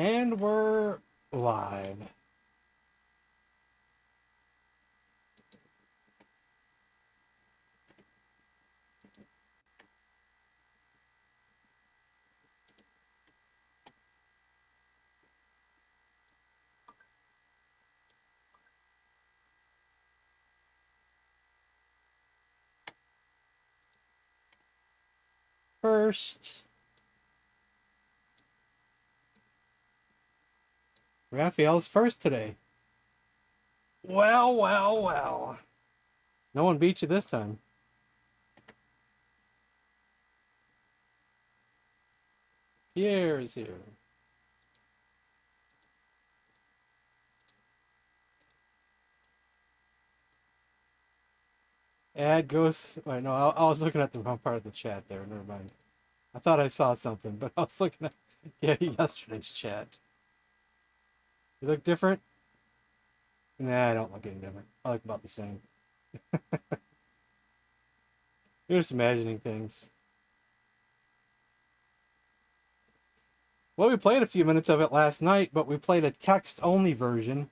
And we're live. First, Raphael's first today. Well, well, well. No one beat you this time. Pierre's here. Ad goes. Wait, no, I was looking at the wrong part of the chat there. Never mind. I thought I saw something, but I was looking at yesterday's chat. You look different? Nah, I don't look any different. I look about the same. You're just imagining things. Well, we played a few minutes of it last night, but we played a text-only version.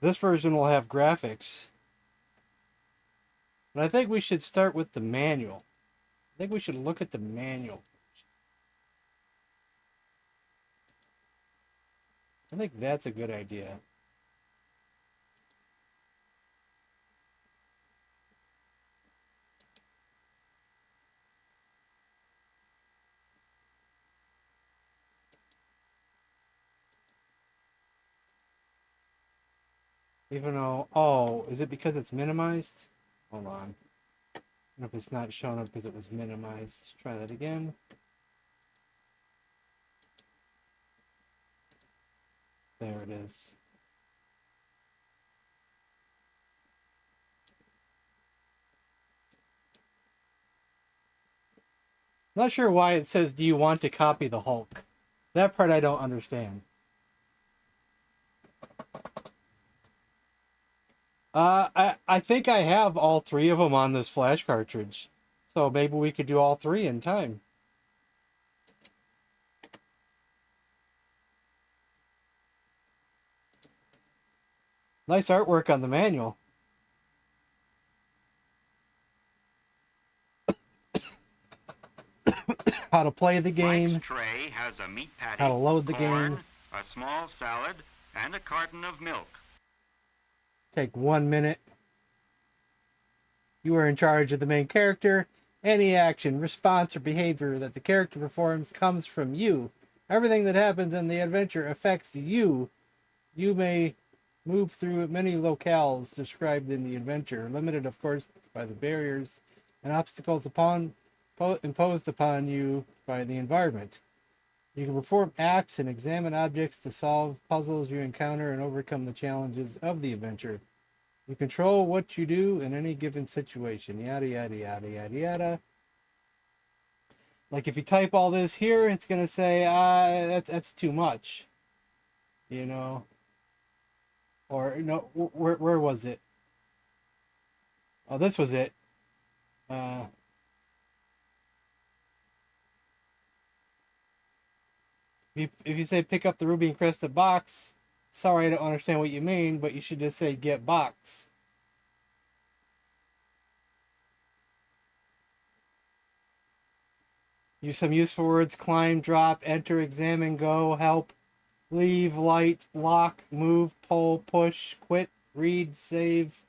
This version will have graphics. But I think we should start with the manual. I think we should look at the manual. I think that's a good idea. Even though, oh, is it because it's minimized? Hold on. I don't know if it's not showing up because it was minimized. Let's try that again. There it is. Not sure why it says, do you want to copy the Hulk? That part I don't understand. I think I have all three of them on this flash cartridge. So maybe we could do all three in time. Nice artwork on the manual. How to play the game. Mike's tray has a meat patty, How to load the corn, game. a small salad, and a carton of milk. Take 1 minute. You are in charge of the main character. Any action, response, or behavior that the character performs comes from you. Everything that happens in the adventure affects you. You may move through many locales described in the adventure, limited, of course, by the barriers and obstacles imposed upon you by the environment. You can perform acts and examine objects to solve puzzles you encounter and overcome the challenges of the adventure. You control what you do in any given situation. Yada, yada, yada, yada, yada. Like if you type all this here, it's going to say, that's too much. You know? Or, no, where was it? Oh, this was it. If you say pick up the ruby encrusted box, sorry, I don't understand what you mean, but you should just say get box. Use some useful words: climb, drop, enter, examine, go, help, leave, light, lock, move, pull, push, quit, read, save,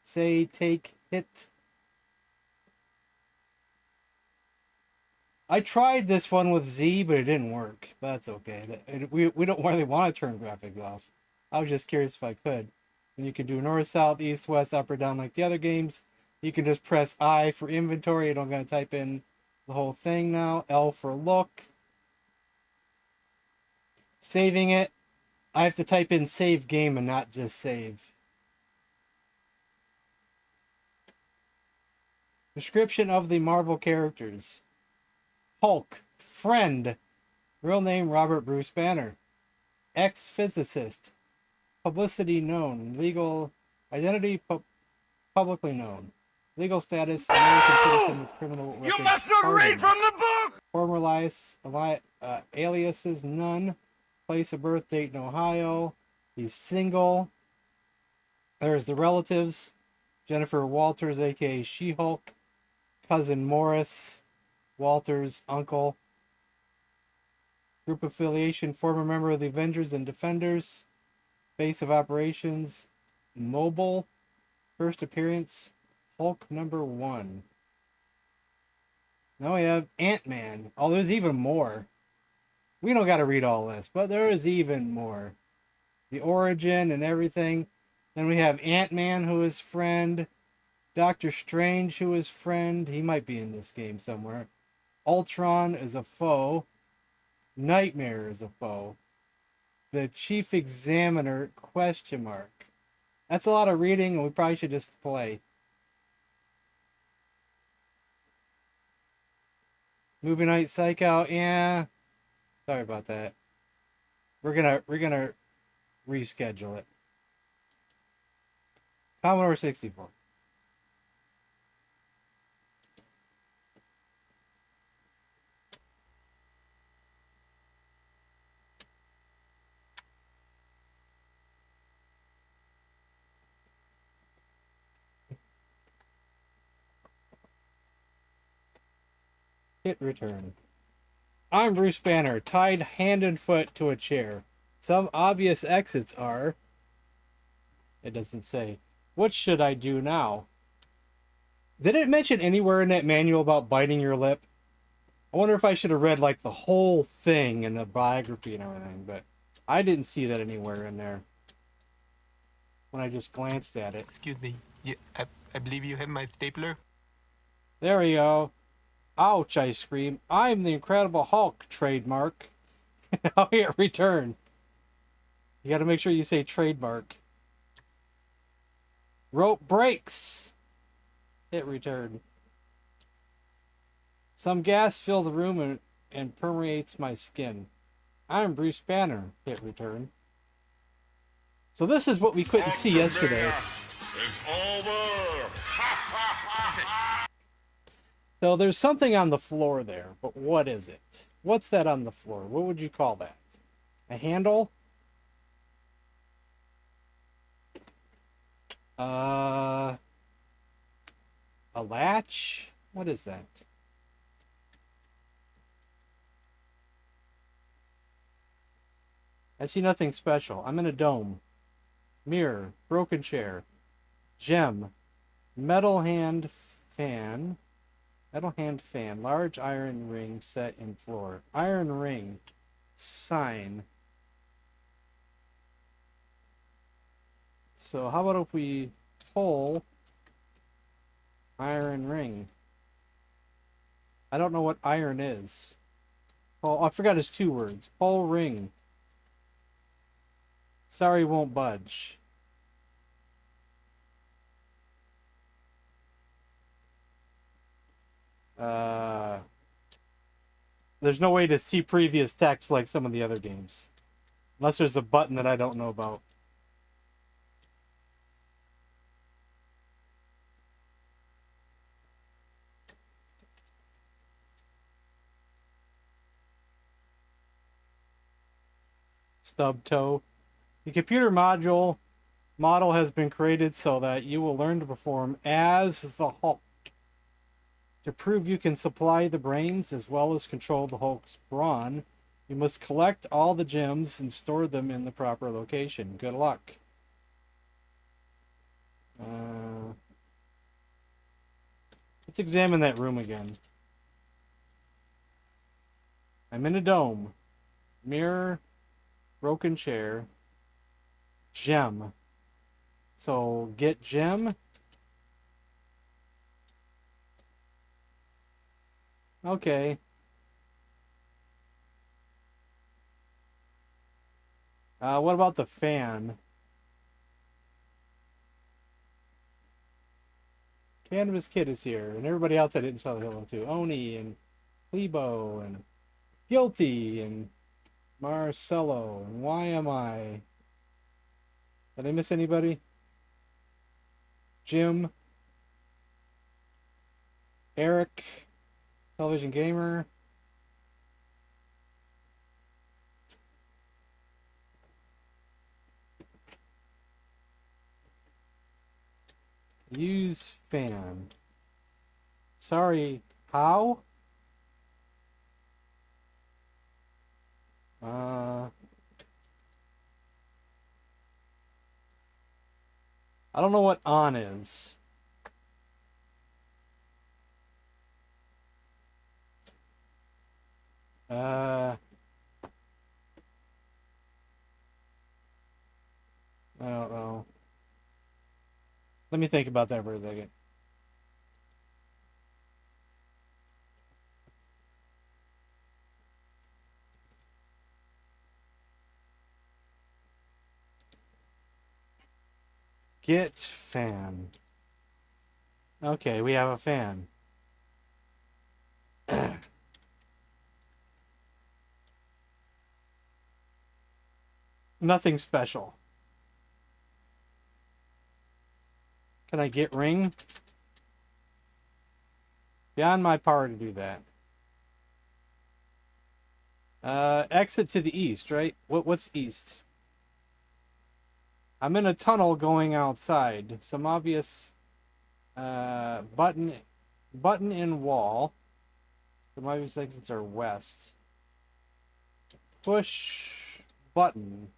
say, take, hit. I tried this one with Z, but it didn't work. But that's okay. We don't really want to turn graphics off. I was just curious if I could. And you can do north, south, east, west, up or down like the other games. You can just press I for inventory. You don't gotta type in the whole thing now. L for look. Saving it. I have to type in save game and not just save. Description of the Marvel characters. Hulk, friend, real name Robert Bruce Banner, ex-physicist, publicity known, legal identity publicly known, legal status American citizen with criminal record. You must not read from the book! Former aliases none, place of birth, date in Ohio. He's single. There's the relatives. Jennifer Walters, aka She-Hulk. Cousin Morris, Walters' uncle. Group affiliation, former member of the Avengers and Defenders. Base of operations, mobile. First appearance, Hulk #1. Now we have Ant-Man. Oh, there's even more. We don't got to read all this, but there is even more. The origin and everything. Then we have Ant-Man, who is friend. Doctor Strange, who is friend. He might be in this game somewhere. Ultron is a foe. Nightmare is a foe. The Chief Examiner, ? That's a lot of reading, and we probably should just play. Movie Night Psych Out, yeah. Sorry about that. We're gonna reschedule it. Commodore 64. Hit return. I'm Bruce Banner, tied hand and foot to a chair. Some obvious exits are... It doesn't say. What should I do now? Did it mention anywhere in that manual about biting your lip? I wonder if I should have read, like, the whole thing in the biography and everything, but I didn't see that anywhere in there when I just glanced at it. Excuse me. I believe you have my stapler. There we go. Ouch, I scream. I'm the Incredible Hulk, trademark. I'll hit return. You gotta make sure you say trademark. Rope breaks. Hit return. Some gas fills the room and permeates my skin. I'm Bruce Banner. Hit return. So this is what we couldn't see yesterday. It's over. So there's something on the floor there, but what is it? What's that on the floor? What would you call that? A handle? A latch? What is that? I see nothing special. I'm in a dome. Mirror. Broken chair. Gem. Metal hand fan. Metal hand fan. Large iron ring set in floor. Iron ring. Sign. So how about if we pull iron ring? I don't know what iron is. Oh, I forgot his 2 words. Pull ring. Sorry, won't budge. There's no way to see previous text like some of the other games. Unless there's a button that I don't know about. Stub toe. The computer model has been created so that you will learn to perform as the Hulk. To prove you can supply the brains as well as control the Hulk's brawn, you must collect all the gems and store them in the proper location. Good luck. Let's examine that room again. I'm in a dome. Mirror. Broken chair. Gem. So, get gem. Okay. What about the fan? Canvas Kid is here, and everybody else I didn't say hello to. Oni and Plebo and Guilty and Marcelo and Why Am I? Did I miss anybody? Jim, Eric, Television Gamer. Use fan. Sorry, how? I don't know what on is. I don't know. Let me think about that for a second. Get fan. Okay, we have a fan. Nothing special. Can I get ring? Beyond my power to do that. Exit to the east, right? What's east? I'm in a tunnel going outside. Some obvious button in wall. Some obvious exits are west. Push button.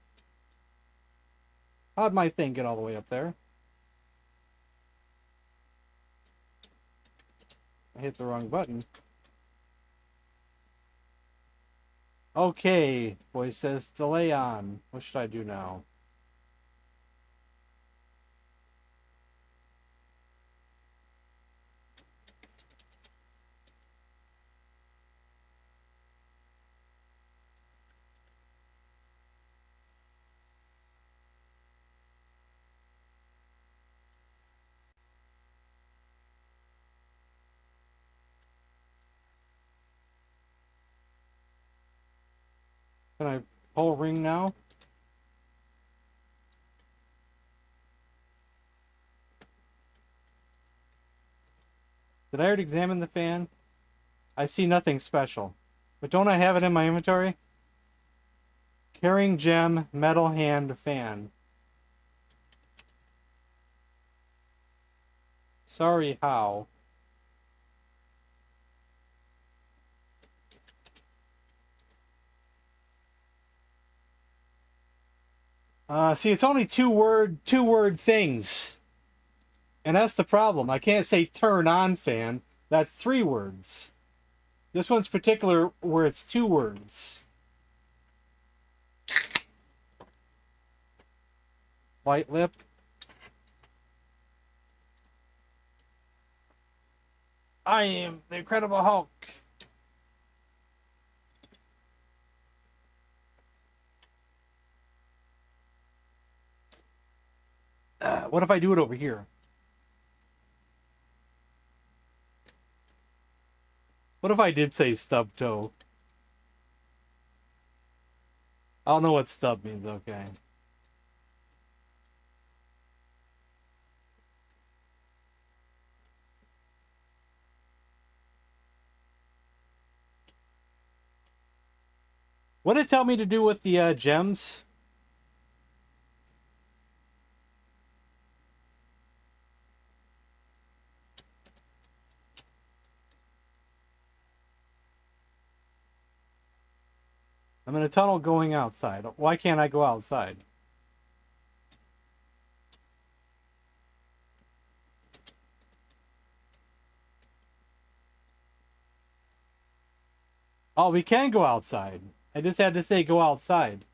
How'd my thing get all the way up there? I hit the wrong button. Okay, voice says delay on. What should I do now? Can I pull ring now? Did I already examine the fan? I see nothing special. But don't I have it in my inventory? Carrying gem, metal hand, fan. Sorry, how? See, it's only two word things. And that's the problem. I can't say turn on fan. That's 3 words. This one's particular where it's 2 words. White lip. I am the Incredible Hulk. What if I do it over here? What if I did say stub toe? I don't know what stub means, okay. What did it tell me to do with the gems? I'm in a tunnel going outside. Why can't I go outside? Oh, we can go outside. I just had to say go outside.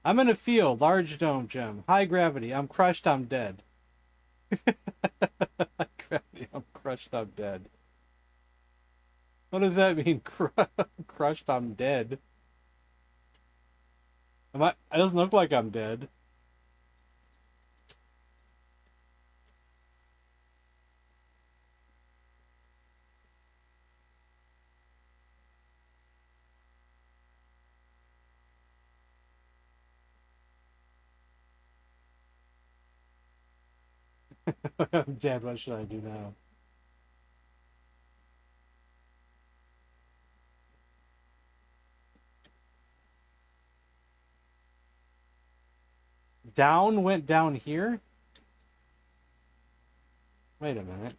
I'm in a field, large dome gem, high gravity. I'm crushed, I'm dead. High gravity, I'm crushed, I'm dead. What does that mean? Crushed, I'm dead. Am I? It doesn't look like I'm dead. I'm dead. What should I do now? Down went down here? Wait a minute.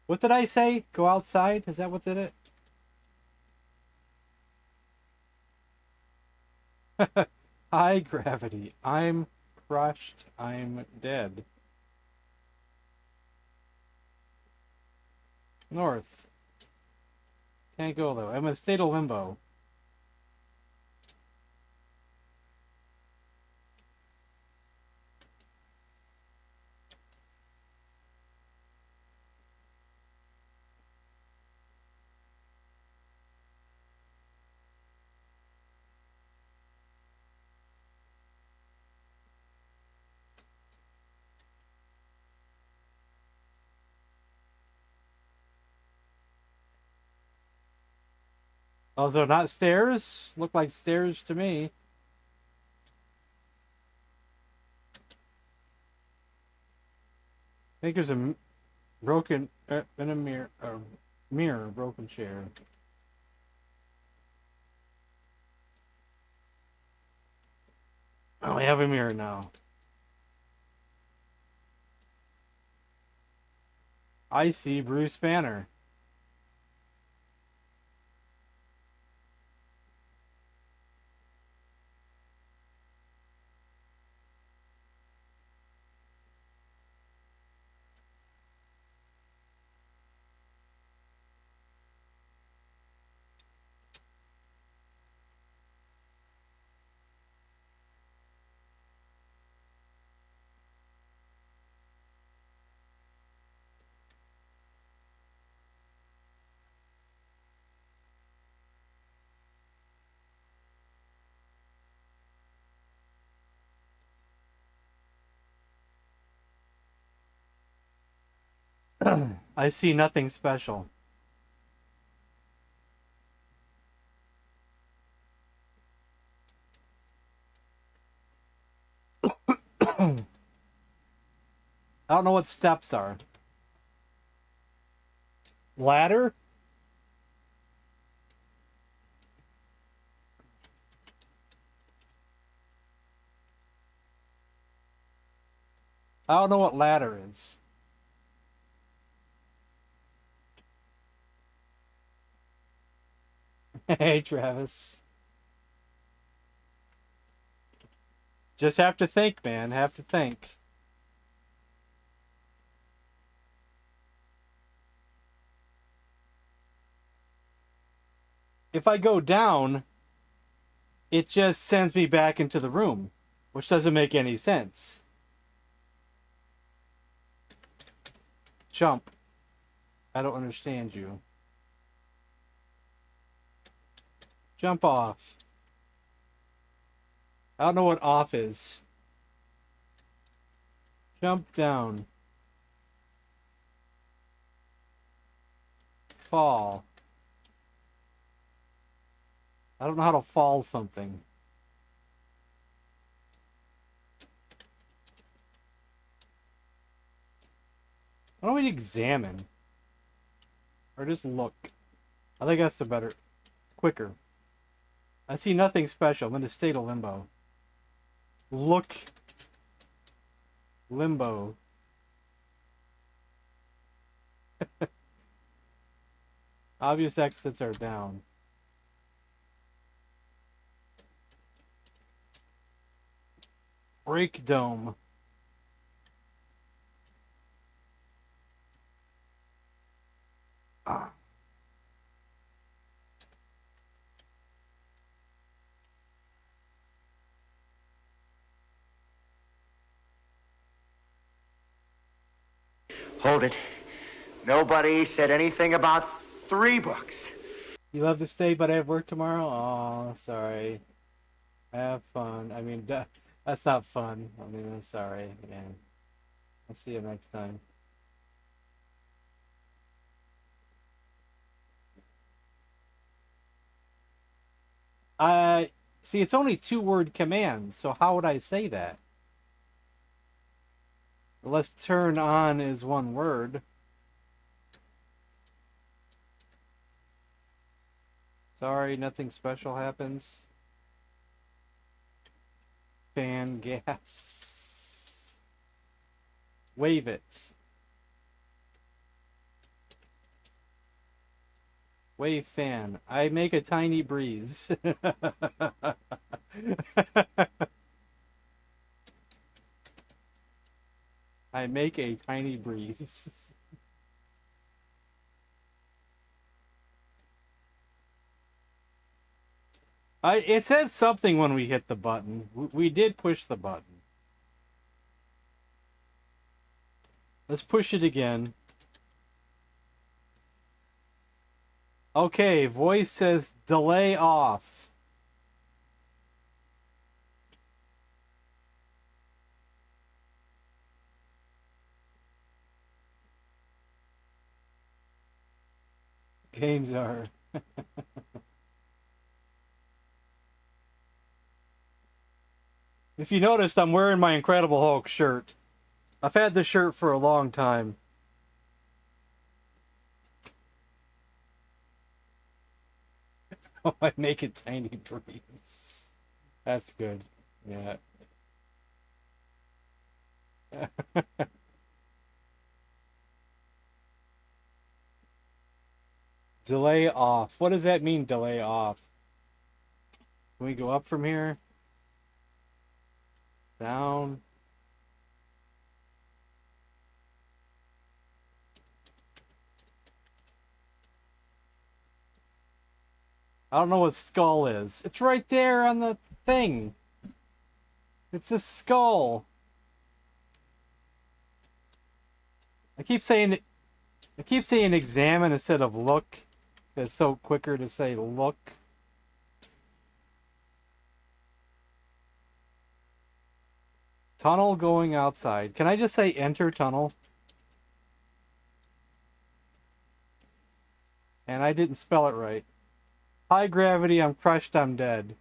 What did I say? Go outside? Is that what did it? High gravity. I'm crushed. I'm dead. North. Can't go though. I'm in a state of limbo. Those are not stairs? Look like stairs to me. I think there's a broken in a mirror, broken chair. Oh, we have a mirror now. I see Bruce Banner. I see nothing special. I don't know what steps are. Ladder? I don't know what ladder is. Hey, Travis. Just have to think, man. Have to think. If I go down, it just sends me back into the room, which doesn't make any sense. Jump. I don't understand you. Jump off. I don't know what off is. Jump down. Fall. I don't know how to fall something. Why don't we examine? Or just look? I think that's the better, quicker. I see nothing special. I'm in a state of limbo. Look. Limbo. Obvious exits are down. Break dome. Ah. Hold it. Nobody said anything about 3 books. You love to stay, but I have work tomorrow? Oh, sorry. Have fun. I mean, that's not fun. I mean, I'm sorry. Yeah. I'll see you next time. See, it's only 2-word commands, so how would I say that? Unless turn on is 1 word. Sorry, nothing special happens. Fan gas. Wave it. Wave fan. I make a tiny breeze. I make a tiny breeze. It said something when we hit the button. We did push the button. Let's push it again. Okay, voice says delay off. Games are. If you noticed, I'm wearing my Incredible Hulk shirt. I've had this shirt for a long time. Oh, I make a tiny breeze. That's good. Yeah. Delay off. What does that mean, delay off? Can we go up from here? Down. I don't know what skull is. It's right there on the thing. It's a skull. I keep saying examine instead of look. It's so quicker to say look. Tunnel going outside. Can I just say enter tunnel? And I didn't spell it right. High gravity, I'm crushed, I'm dead.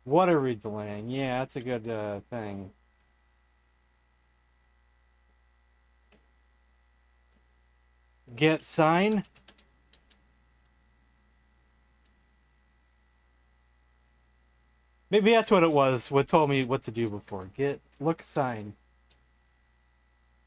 What are we delaying? Yeah, that's a good thing. Get sign. Maybe that's what it was. What told me what to do before. Get look sign.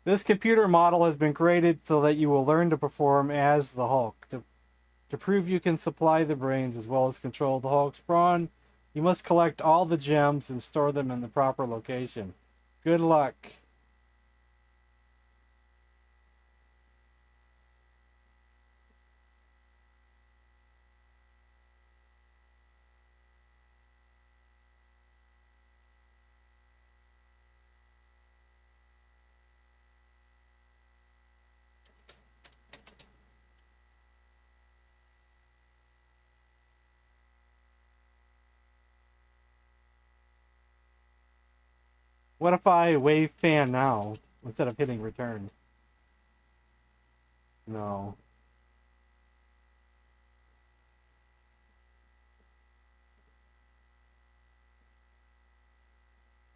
This computer model has been created so that you will learn to perform as the Hulk. To prove you can supply the brains as well as control the Hulk's brawn, you must collect all the gems and store them in the proper location. Good luck. What if I wave fan now instead of hitting return? No.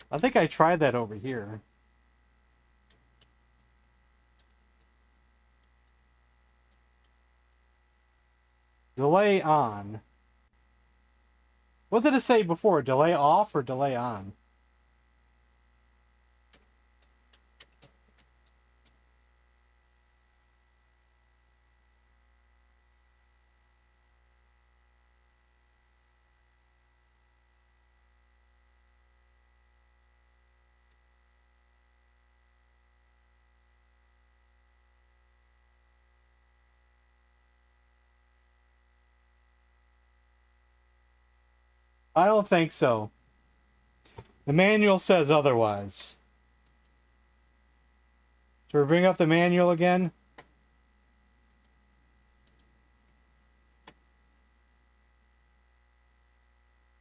I think I tried that over here. Delay on. What did it say before? Delay off or delay on? I don't think so. The manual says otherwise. Should we bring up the manual again?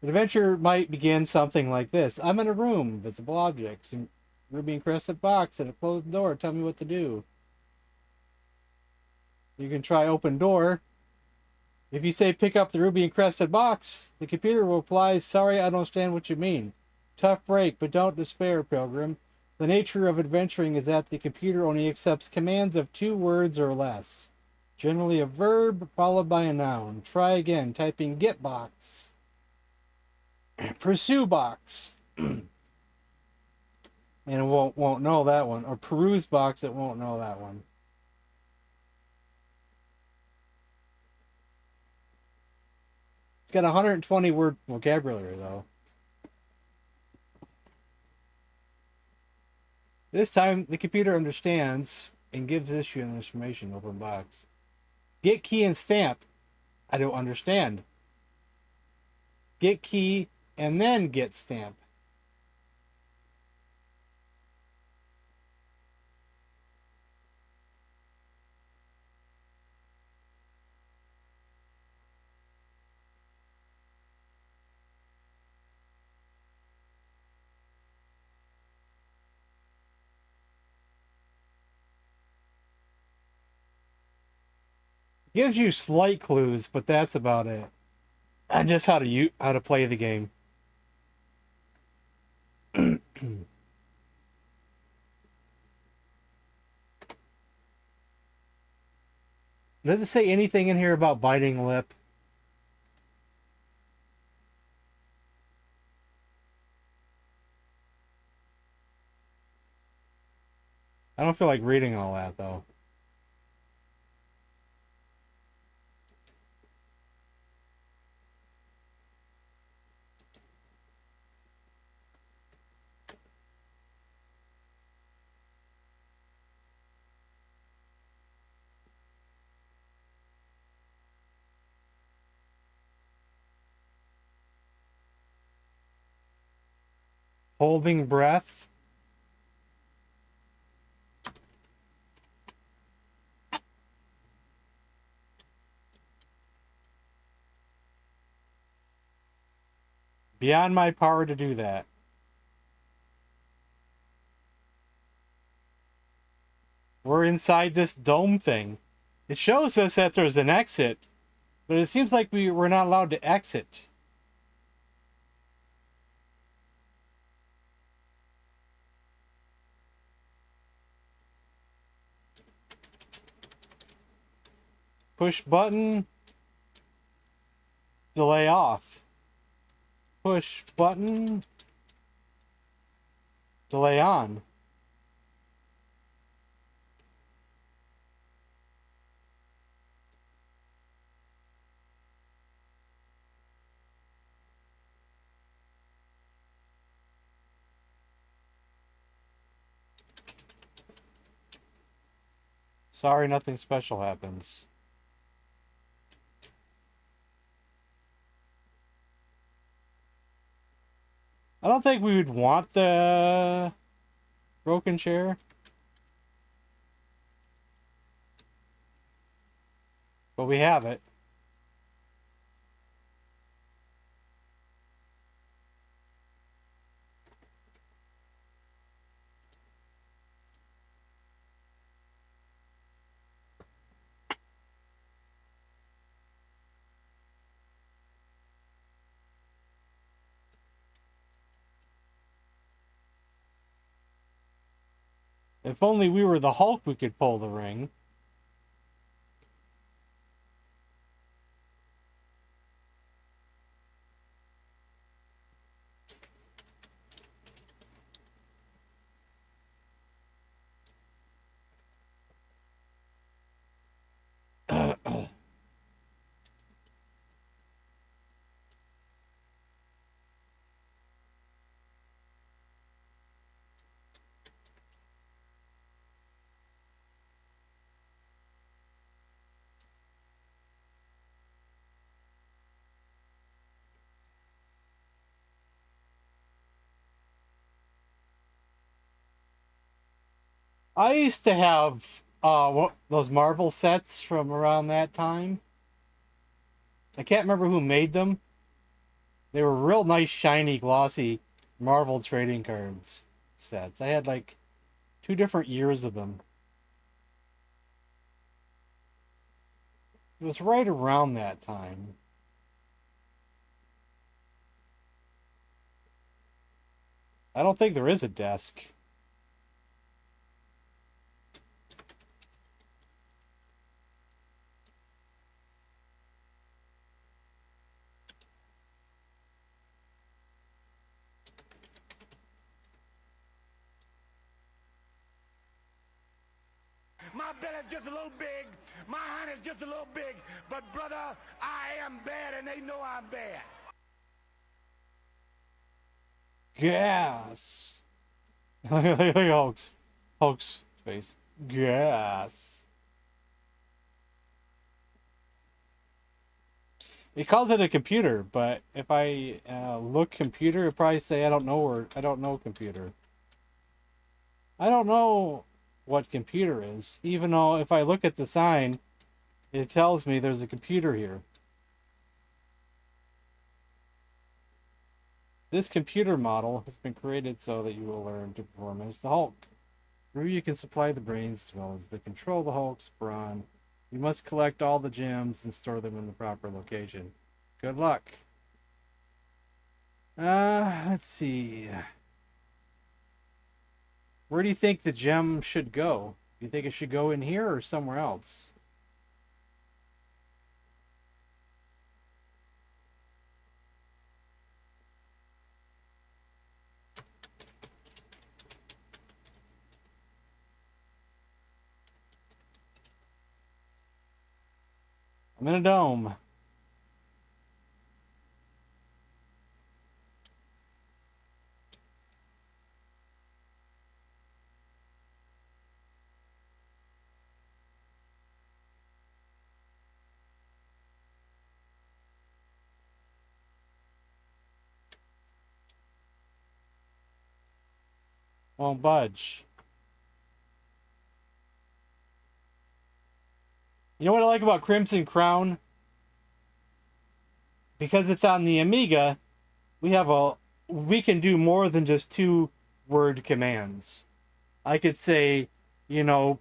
The adventure might begin something like this. I'm in a room, visible objects, a ruby encrusted box, and a closed door. Tell me what to do. You can try open door. If you say pick up the ruby encrusted box, the computer will reply, sorry, I don't understand what you mean. Tough break, but don't despair, Pilgrim. The nature of adventuring is that the computer only accepts commands of 2 words or less. Generally a verb followed by a noun. Try again, typing get box. Pursue box. And it won't know that one. Or peruse box, it won't know that one. It's got 120 word vocabulary though. This time the computer understands and gives issue and information. Open box. Get key and stamp. I don't understand. Get key and then get stamp. Gives you slight clues, but that's about it. And just how to play the game. Does it say anything in here about biting lip? I don't feel like reading all that though. Holding breath. Beyond my power to do that. We're inside this dome thing. It shows us that there's an exit, but it seems like we're not allowed to exit. Push button. Delay off. Push button. Delay on. Sorry, nothing special happens. I don't think we would want the broken chair. But we have it. If only we were the Hulk, we could pull the ring. I used to have those Marvel sets from around that time. I can't remember who made them. They were real nice, shiny, glossy Marvel trading cards sets. I had like 2 different years of them. It was right around that time. I don't think there is a desk. belly's just a little big. My honey's just a little big. But brother, I am bad and they know I'm bad. Gas. Look at Hulk's face. Gas. It calls it a computer, but if I look computer, it'll probably say I don't know computer. I don't know what computer is, even though if I look at the sign, it tells me there's a computer here. This computer model has been created so that you will learn to perform as the Hulk. Through you can supply the brains as well as the control the Hulk's brawn. You must collect all the gems and store them in the proper location. Good luck. Let's see. Where do you think the gem should go? Do you think it should go in here or somewhere else? I'm in a dome. Won't budge. You know what I like about Crimson Crown? Because it's on the Amiga, we can do more than just 2-word commands. I could say,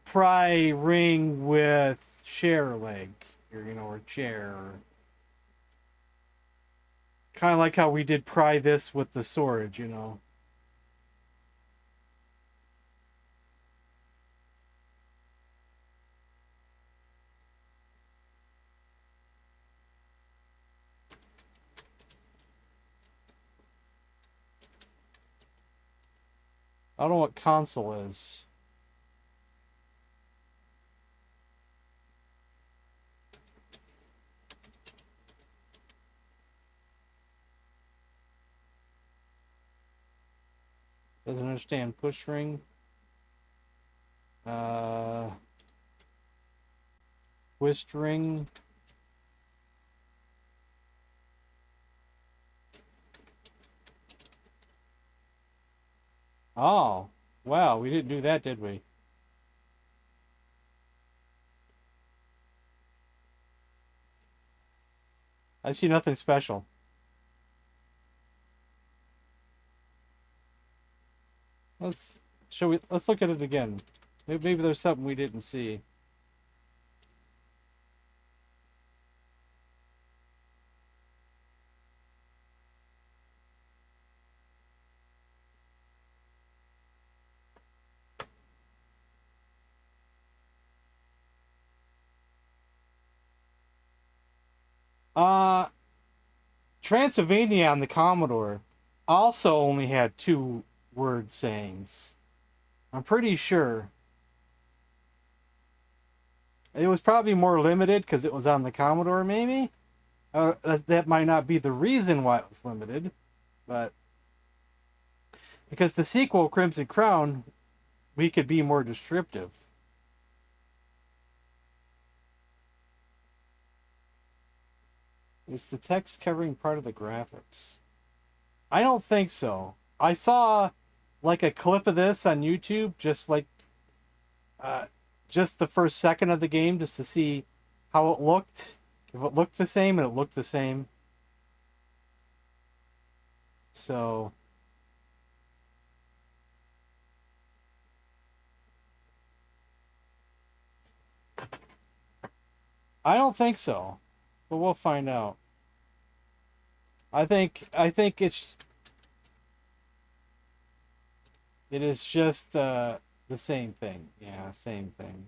pry ring with share leg, or chair. Kind of like how we did pry this with the sword, I don't know what console is. Doesn't understand push ring. Twist ring. Oh, wow, we didn't do that, did we? I see nothing special. Let's look at it again. Maybe there's something we didn't see. Transylvania on the Commodore also only had 2-word sayings. I'm pretty sure. It was probably more limited because it was on the Commodore, maybe? That might not be the reason why it was limited, but because the sequel, Crimson Crown, we could be more descriptive. Is the text covering part of the graphics? I don't think so. I saw like a clip of this on YouTube, just the first second of the game, just to see how it looked. If it looked the same, and it looked the same. So I don't think so, but we'll find out. I think it is just the same thing. Yeah, same thing.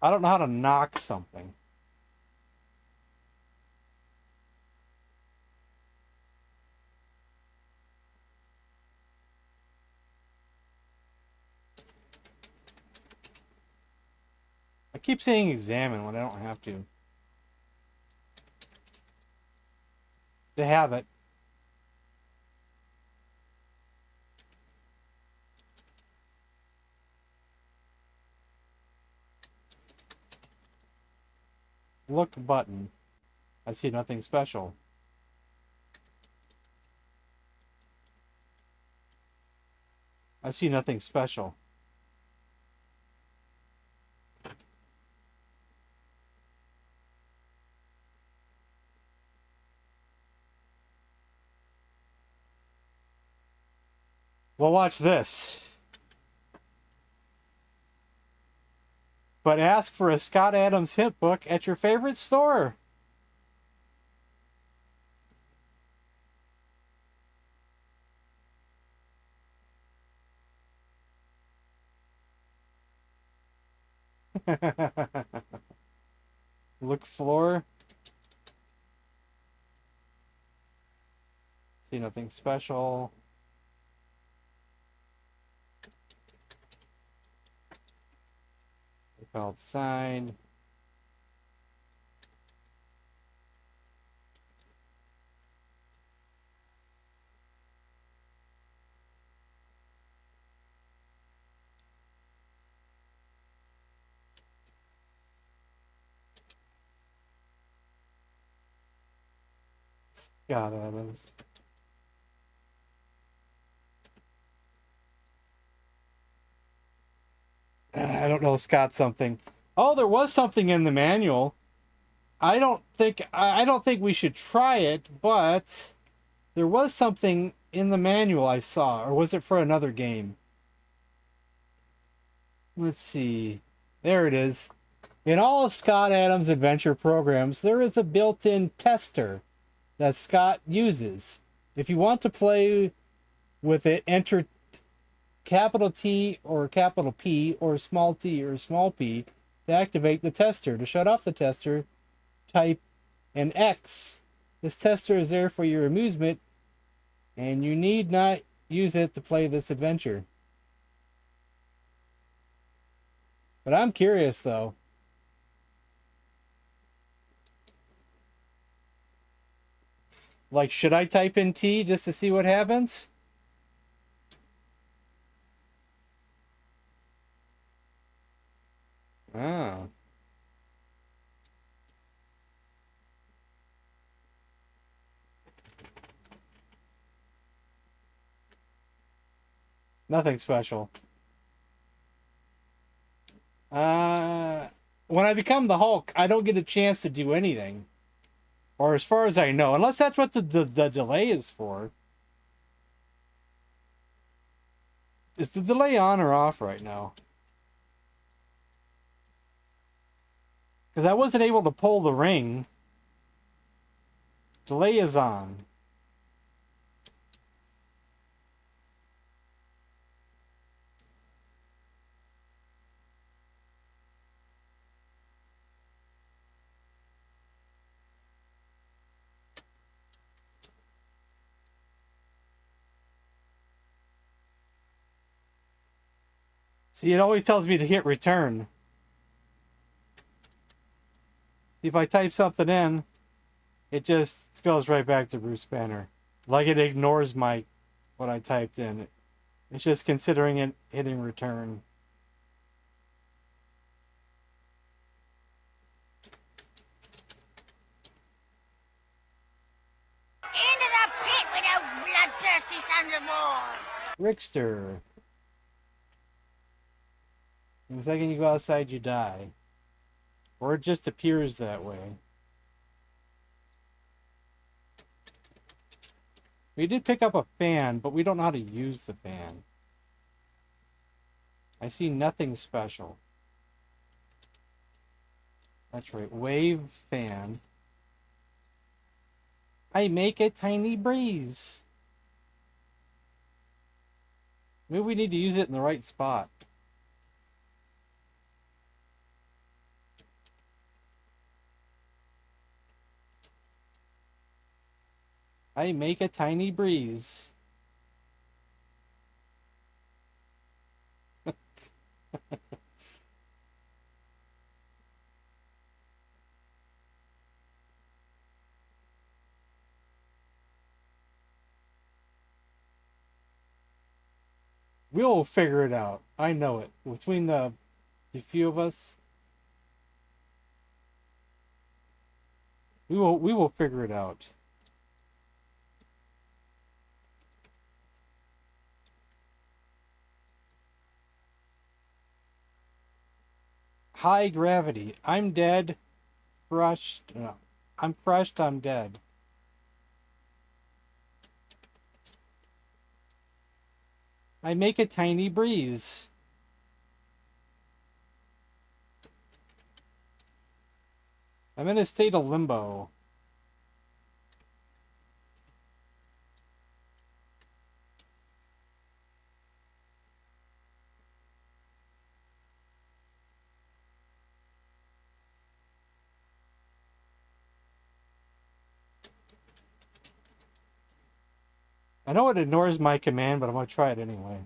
I don't know how to knock something. I keep saying examine when I don't have to. They have it. Look button. I see nothing special. I see nothing special. Well, watch this. But ask for a Scott Adams hit book at your favorite store. Look floor. See nothing special. Called sign. Scott Adams. I don't know, Scott something. Oh, there was something in the manual. I don't think we should try it, but there was something in the manual I saw, or was it for another game? Let's see. There it is. In all of Scott Adams' adventure programs, there is a built-in tester that Scott uses. If you want to play with it, enter capital T or capital P or small t or small p to activate the tester. To shut off the tester, type an X. This tester is there for your amusement, and you need not use it to play this adventure. But I'm curious, though. Like, should I type in T just to see what happens? Oh. Nothing special. When I become the Hulk, I don't get a chance to do anything. Or as far as I know, unless that's what the delay is for. Is the delay on or off right now? Because I wasn't able to pull the ring. Delay is on. See, it always tells me to hit return. See, if I type something in, it just goes right back to Bruce Banner. Like it ignores what I typed in. It's just considering it hitting return. Into the pit with those bloodthirsty sons of war! Rickster. The second you go outside, you die. Or it just appears that way. We did pick up a fan, but we don't know how to use the fan. I see nothing special. That's right, wave fan. I make a tiny breeze. Maybe we need to use it in the right spot. I make a tiny breeze. We'll figure it out. I know it. Between the few of us, we will figure it out. High gravity. I'm dead. Crushed. No. I'm crushed. I'm dead. I make a tiny breeze. I'm in a state of limbo. I know it ignores my command, but I'm going to try it anyway.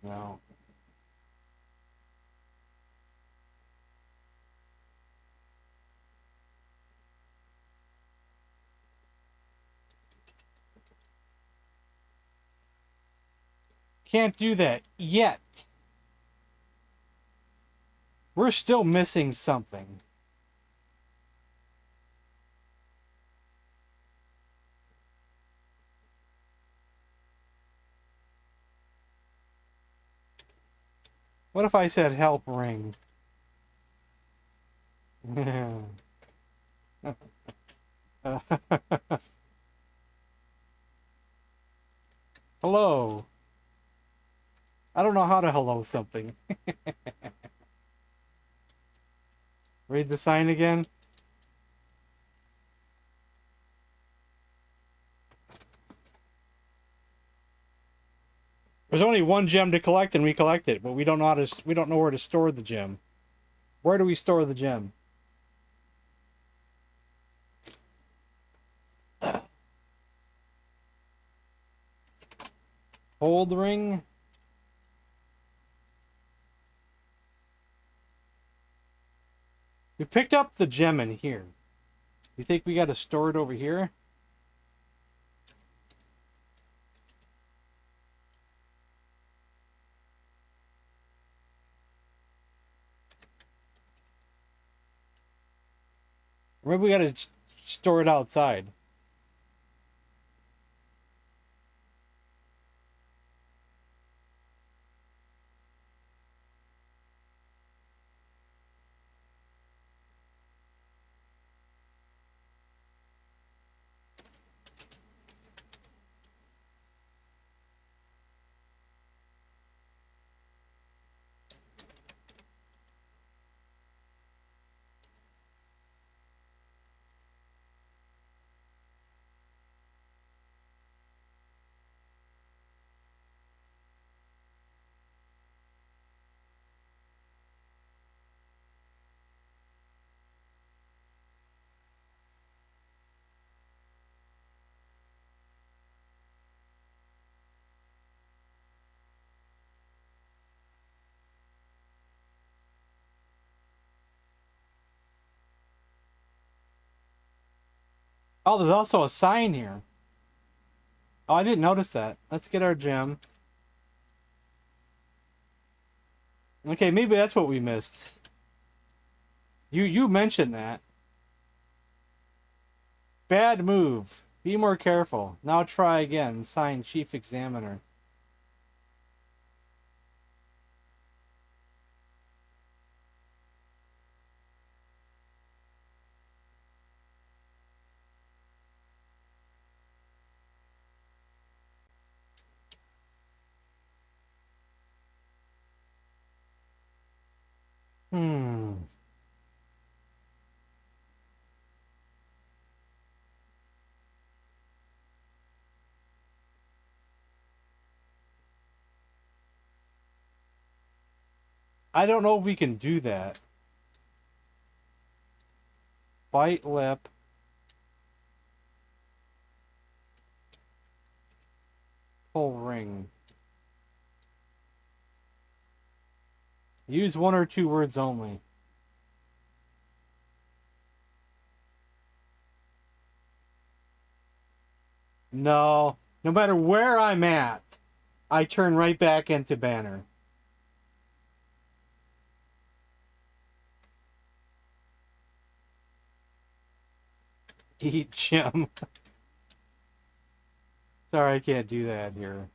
No. Can't do that yet. We're still missing something. What if I said help ring? Hello. I don't know how to hello something. Read the sign again. There's only one gem to collect, and we collect it, but we don't know how to. We don't know where to store the gem. Where do we store the gem? Hold ring. We picked up the gem in here. You think we got to store it over here? Or maybe we got to store it outside. Oh, there's also a sign here. Oh, I didn't notice that. Let's get our gem. Okay, maybe that's what we missed. You mentioned that. Bad move. Be more careful. Now try again. Signed, Chief Examiner. Hmm. I don't know if we can do that. Bite lip. Pull ring. Use one or two words only. No. No matter where I'm at, I turn right back into Banner. Eat Jim. Sorry, I can't do that here.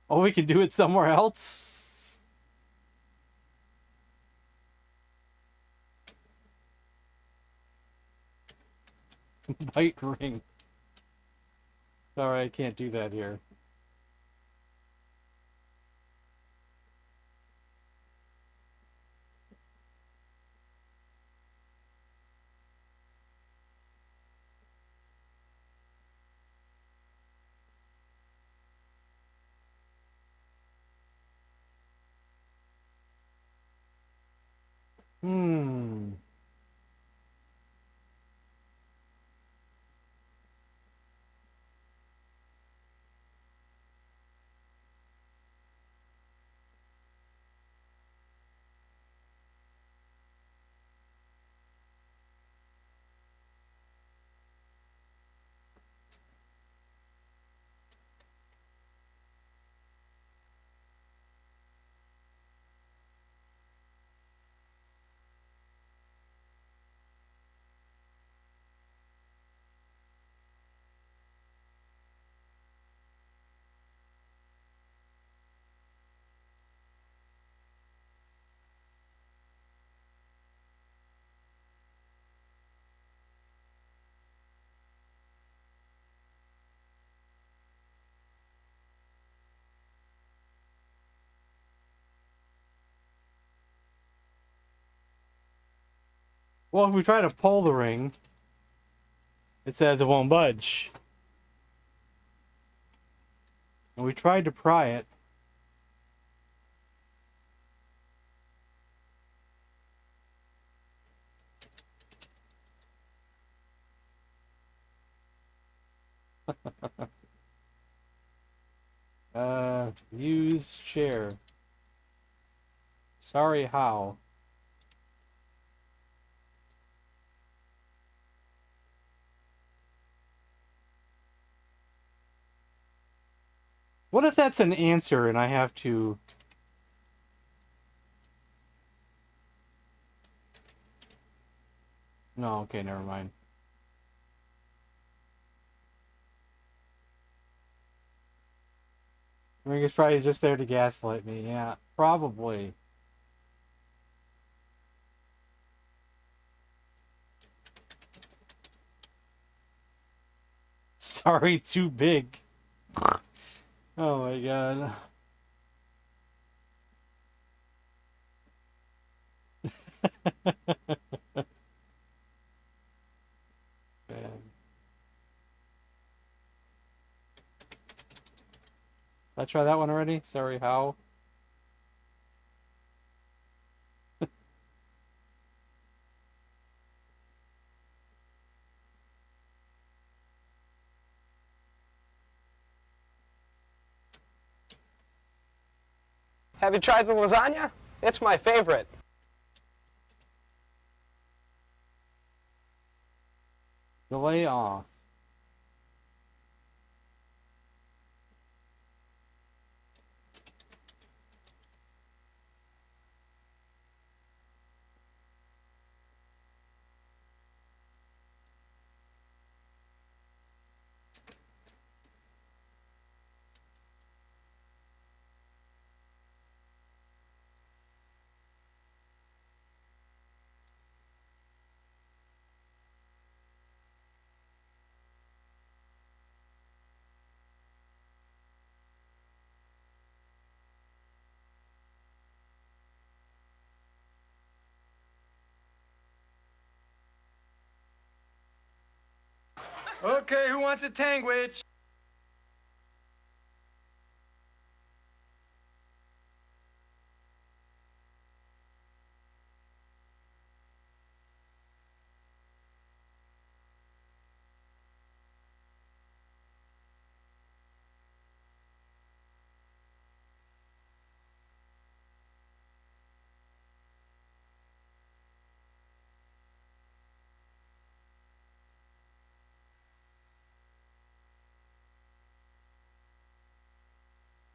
Oh, we can do it somewhere else? Bite ring. Sorry, I can't do that here. Hmm. Well, if we try to pull the ring, it says it won't budge. And we tried to pry it. Use share. Sorry, how? What if that's an answer and I have to... No, okay, never mind. I mean, he's probably just there to gaslight me. Yeah, probably. Sorry, too big. Oh my god. Man. Did I try that one already? Sorry, how? Have you tried the lasagna? It's my favorite. Delay off. Okay, who wants a tangwich?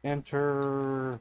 Enter.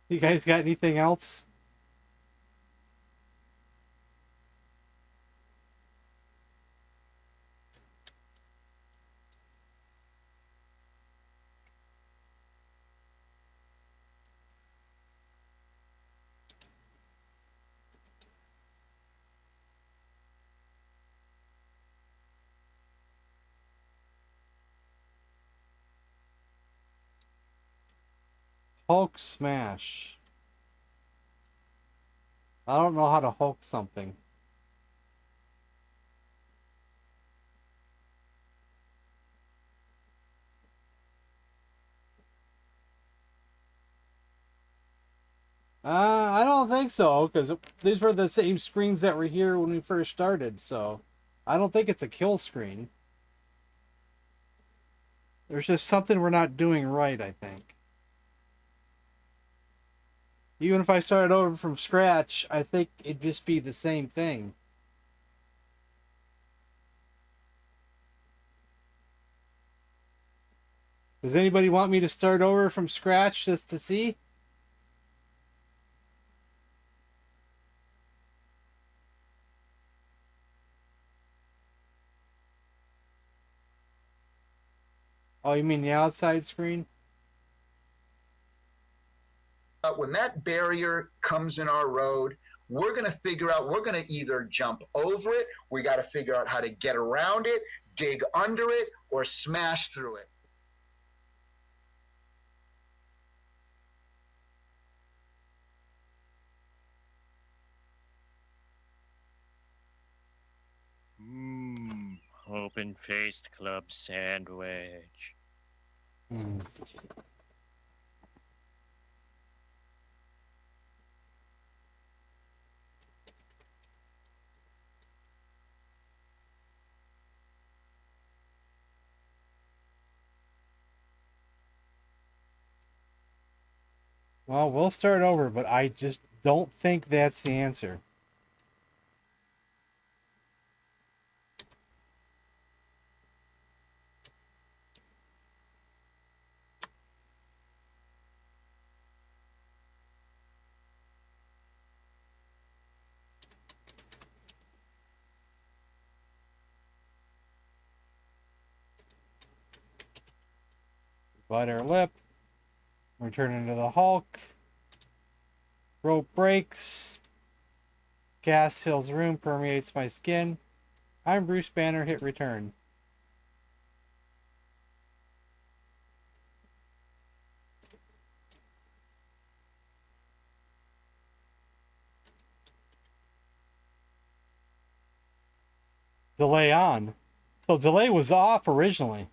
You guys got anything else? Hulk smash. I don't know how to Hulk something. I don't think so, because these were the same screens that were here when we first started, so I don't think it's a kill screen. There's just something we're not doing right, I think. Even if I started over from scratch, I think it'd just be the same thing. Does anybody want me to start over from scratch just to see? Oh, you mean the outside screen? When that barrier comes in our road, we're going to figure out, we're going to either jump over it, we got to figure out how to get around it, dig under it, or smash through it. Open-faced club sandwich. Well, we'll start over, but I just don't think that's the answer. Bite our lip. Return into the Hulk. Rope breaks. Gas fills the room, permeates my skin. I'm Bruce Banner, hit return. Delay on. So delay was off originally.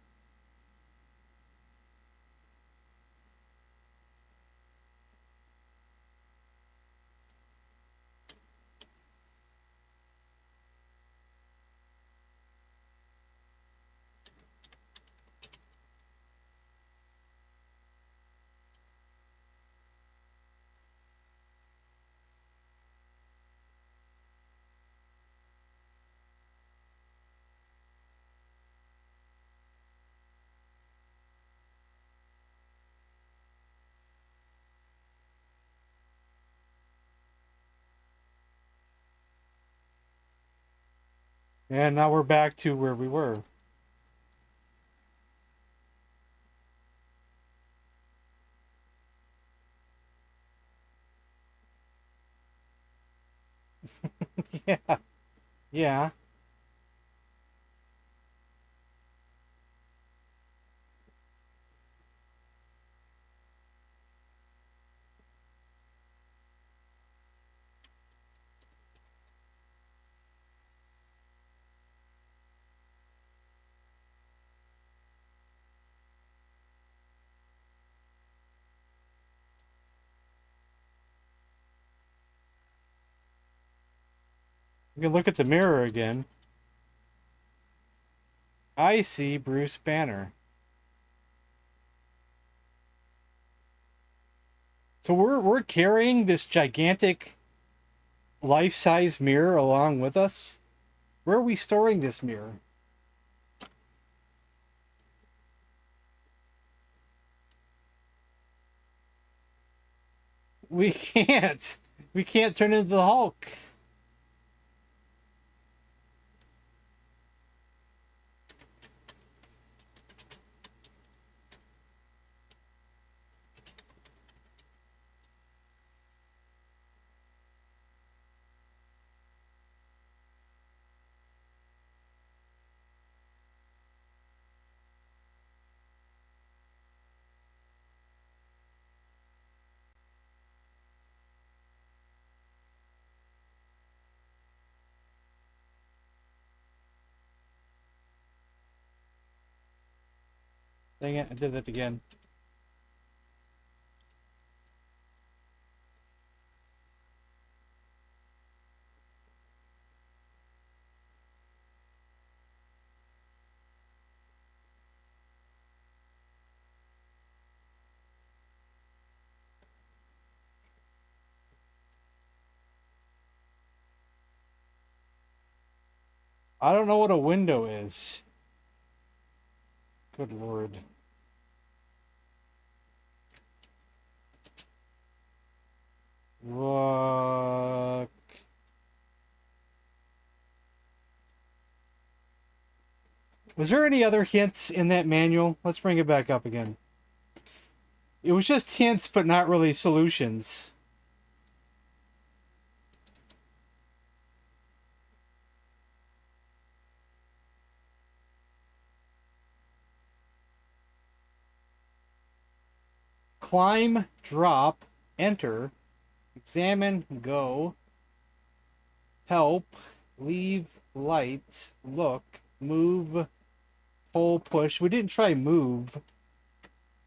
And now we're back to where we were. Yeah. Yeah. We can look at the mirror again. I see Bruce Banner. So we're carrying this gigantic life-size mirror along with us? Where are we storing this mirror? We can't. We can't turn into the Hulk. Dang it, I did that again. I don't know what a window is. Good lord. Look. Was there any other hints in that manual? Let's bring it back up again. It was just hints, but not really solutions. Climb, drop, enter, examine, go, help, leave, light, look, move, pull, push. We didn't try move.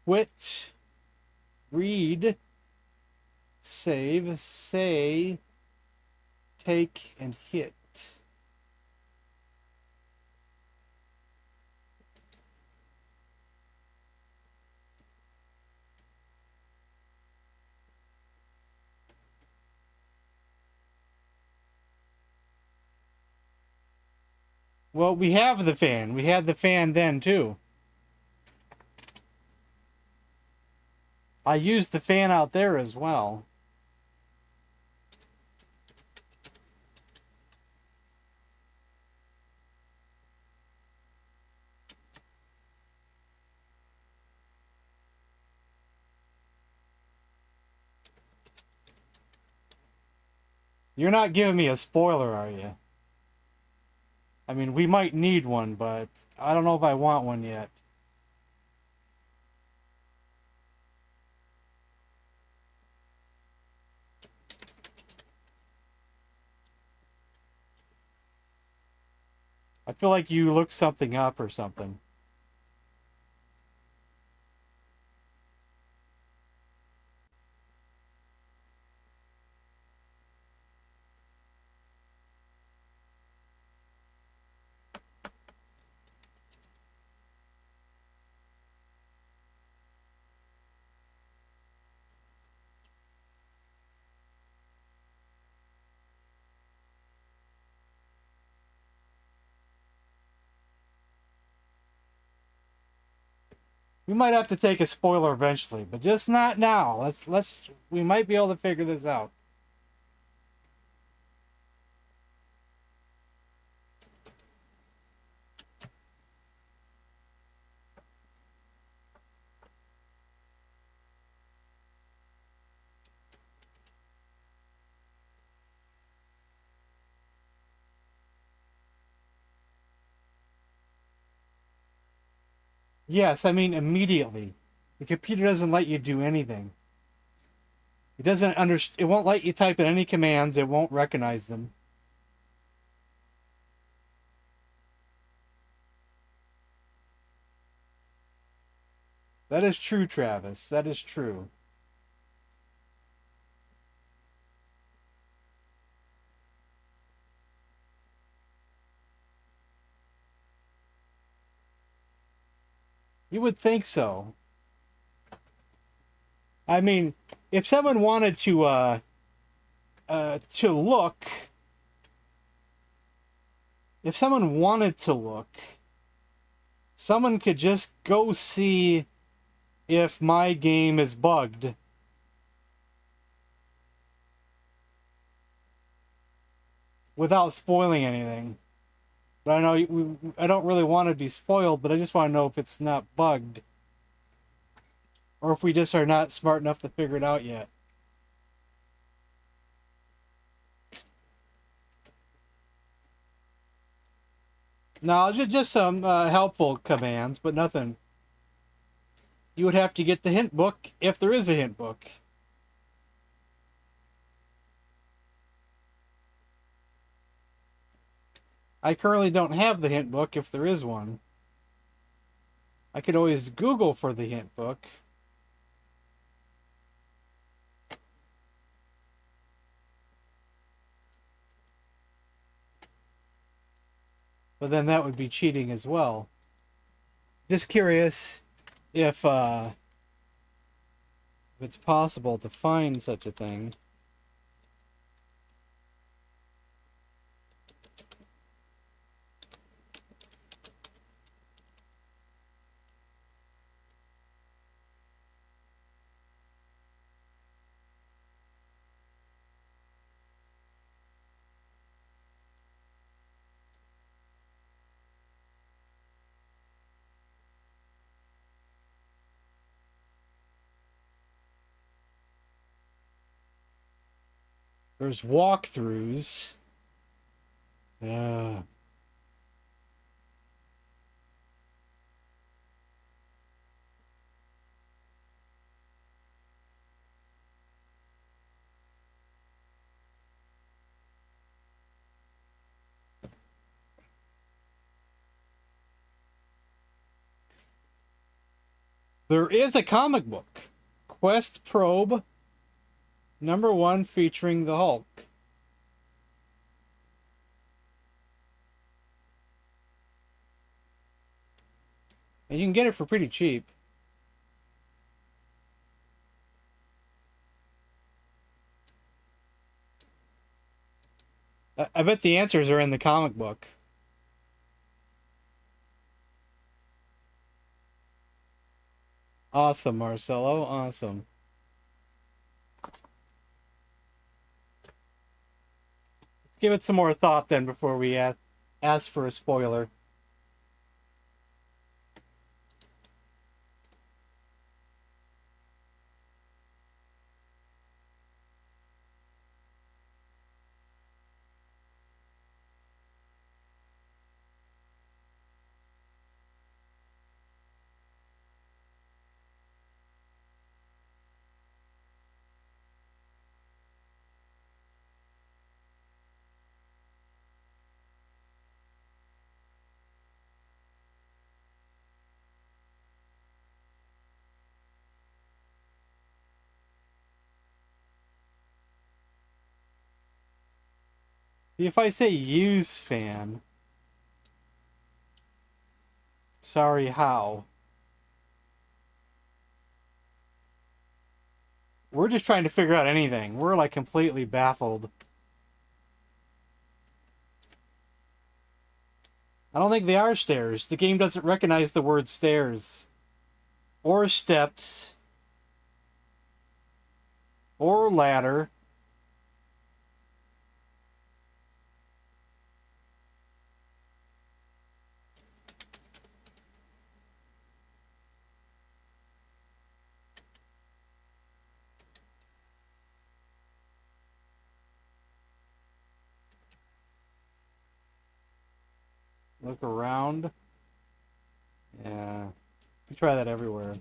Quit, read, save, say, take, and hit. Well, we have the fan. We had the fan then, too. I used the fan out there as well. You're not giving me a spoiler, are you? I mean, we might need one, but I don't know if I want one yet. I feel like you looked something up or something. We might have to take a spoiler eventually, but just not now. We might be able to figure this out. Yes, I mean immediately. The computer doesn't let you do anything. It doesn't it won't let you type in any commands. It won't recognize them. That is true, Travis. That is true. You would think so. I mean, if someone wanted to look, if someone wanted to look, someone could just go see if my game is bugged. Without spoiling anything. But I know I don't really want to be spoiled, but I just want to know if it's not bugged. Or if we just are not smart enough to figure it out yet. No, just some helpful commands, but nothing. You would have to get the hint book if there is a hint book. I currently don't have the hint book if there is one. I could always Google for the hint book. But then that would be cheating as well. Just curious if it's possible to find such a thing. There's walkthroughs. There is a comic book, Questprobe #1, featuring the Hulk. And you can get it for pretty cheap. I bet the answers are in the comic book. Awesome, Marcelo. Awesome. Let's give it some more thought then before we ask for a spoiler. If I say use fan, sorry, how? We're just trying to figure out anything. We're like completely baffled. I don't think they are stairs. The game doesn't recognize the word stairs. Or steps. Or ladder. Look around. Yeah. You try that everywhere.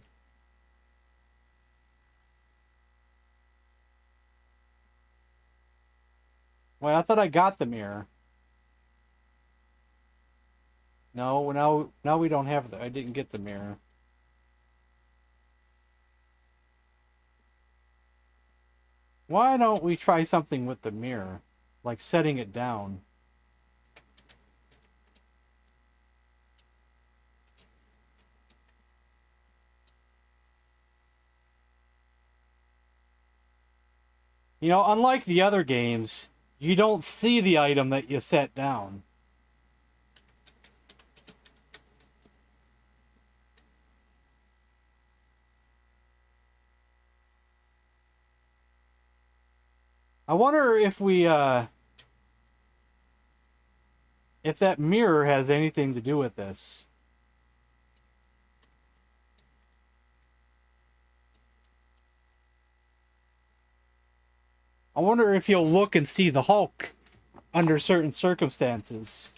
Wait, I thought I got the mirror. No, now we don't have I didn't get the mirror. Why don't we try something with the mirror? Like setting it down. You know, unlike the other games, you don't see the item that you set down. I wonder if if that mirror has anything to do with this. I wonder if you'll look and see the Hulk under certain circumstances.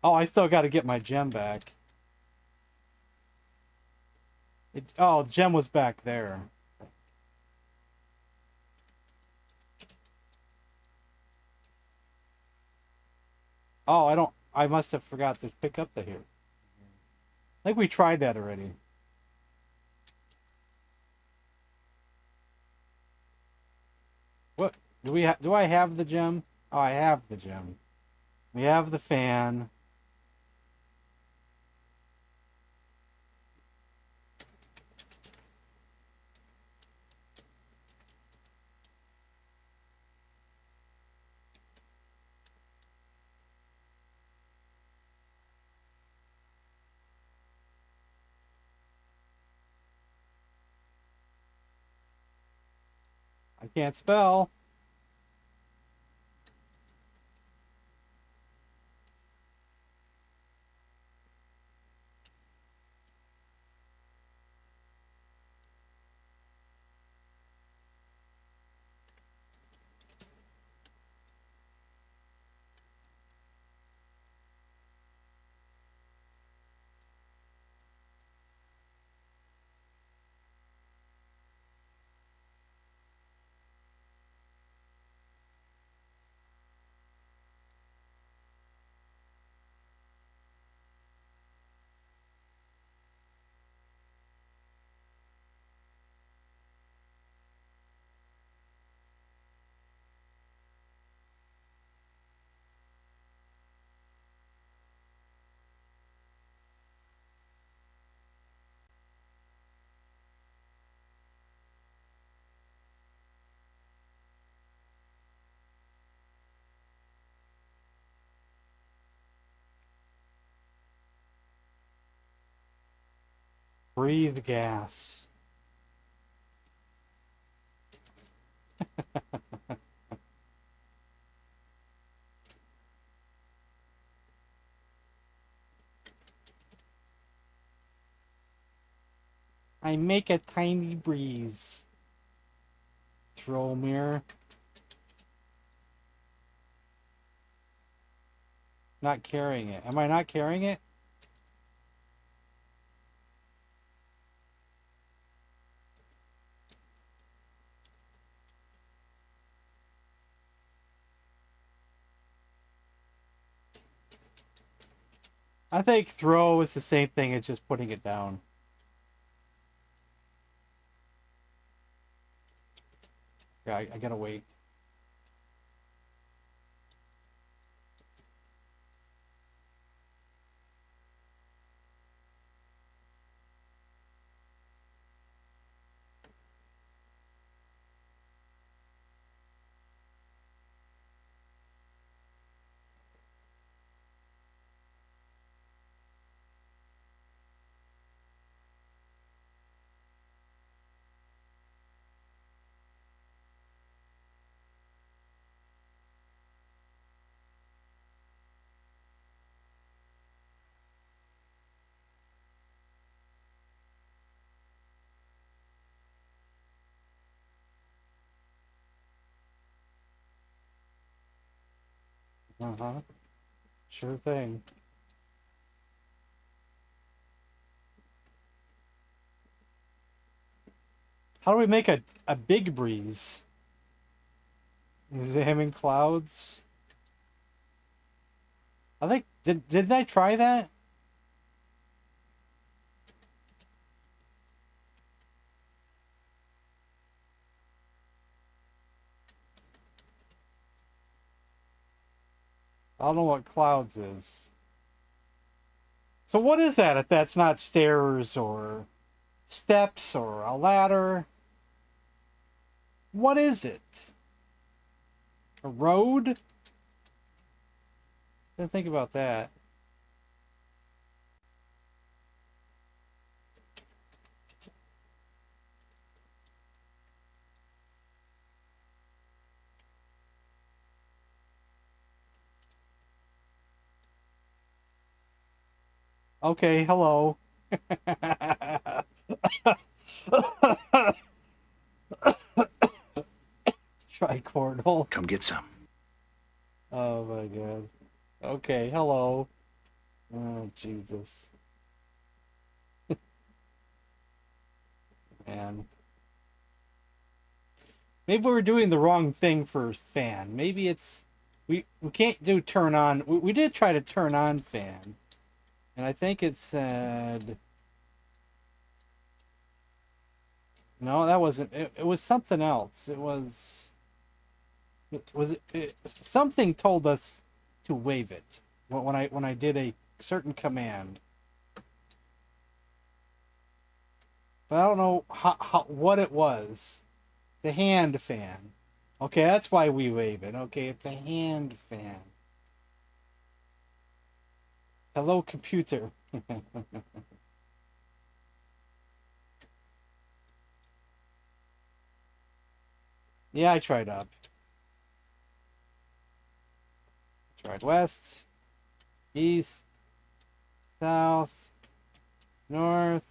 Oh, I still got to get my gem back. Oh, the gem was back there. Oh, I must have forgot to pick up the here. I think we tried that already. What? Do I have the gem? Oh, I have the gem. We have the fan. I can't spell. Breathe gas. I make a tiny breeze. Throw mirror. Not carrying it. Am I not carrying it? I think throw is the same thing as just putting it down. Yeah, I gotta wait. Uh-huh. Sure thing. How do we make a big breeze? Examine clouds. I think did I try that? I don't know what clouds is. So what is that if that's not stairs or steps or a ladder? What is it? A road? Didn't think about that. Okay, hello. Tricornal. Come get some. Oh my god. Okay, hello. Oh, Jesus. Man. Maybe we're doing the wrong thing for fan. Maybe it's... We can't do turn on... We did try to turn on fan. And I think it said... No, that wasn't... It was something else. It was... something told us to wave it when I did a certain command. But I don't know what it was. It's a hand fan. Okay, that's why we wave it. Okay, it's a hand fan. Hello, computer. Yeah, I tried up. Tried west, east, south, north.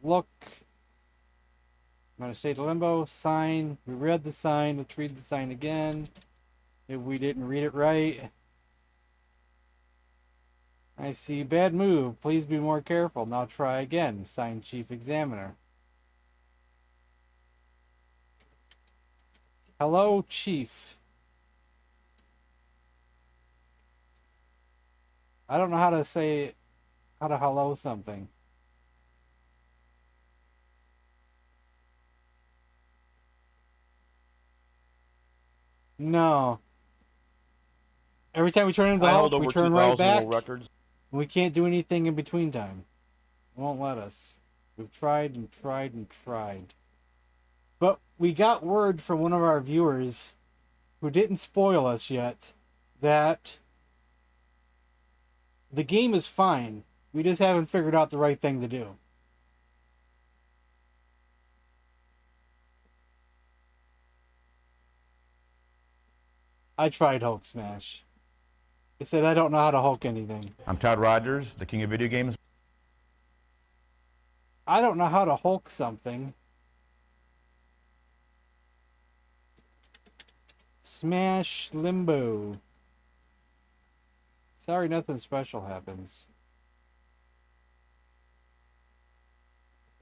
Look. I'm going to stay to limbo. Sign. We read the sign. Let's read the sign again. If we didn't read it right. I see. Bad move. Please be more careful. Now try again. Sign Chief Examiner. Hello, Chief. I don't know how to say... how to hello something. No. Every time we turn into the Hulk, we turn right back. Records. We can't do anything in between time. It won't let us. We've tried and tried and tried. But we got word from one of our viewers who didn't spoil us yet that the game is fine. We just haven't figured out the right thing to do. I tried Hulk Smash. He said I don't know how to Hulk anything. I'm Todd Rogers, the king of video games. I don't know how to Hulk something. Smash Limbo. Sorry, nothing special happens.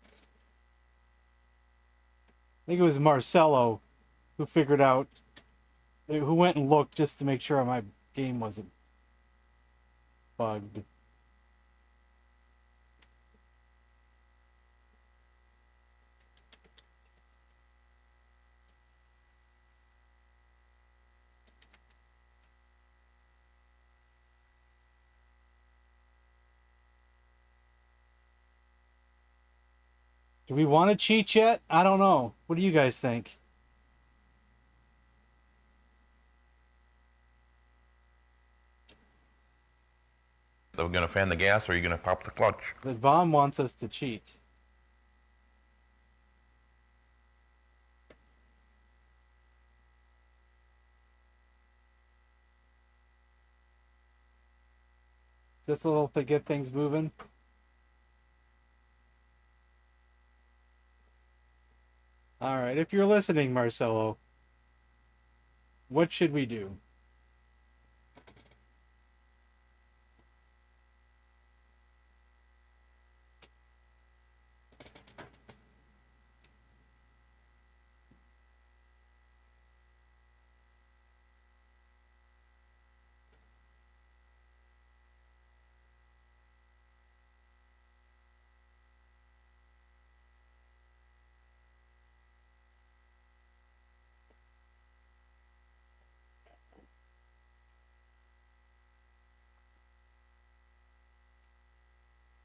I think it was Marcelo who figured out, who went and looked just to make sure my game wasn't bugged. Do we want to cheat yet? I don't know. What do you guys think? Are we going to fan the gas or are you going to pop the clutch? The bomb wants us to cheat. Just a little to get things moving. All right, if you're listening, Marcelo, what should we do?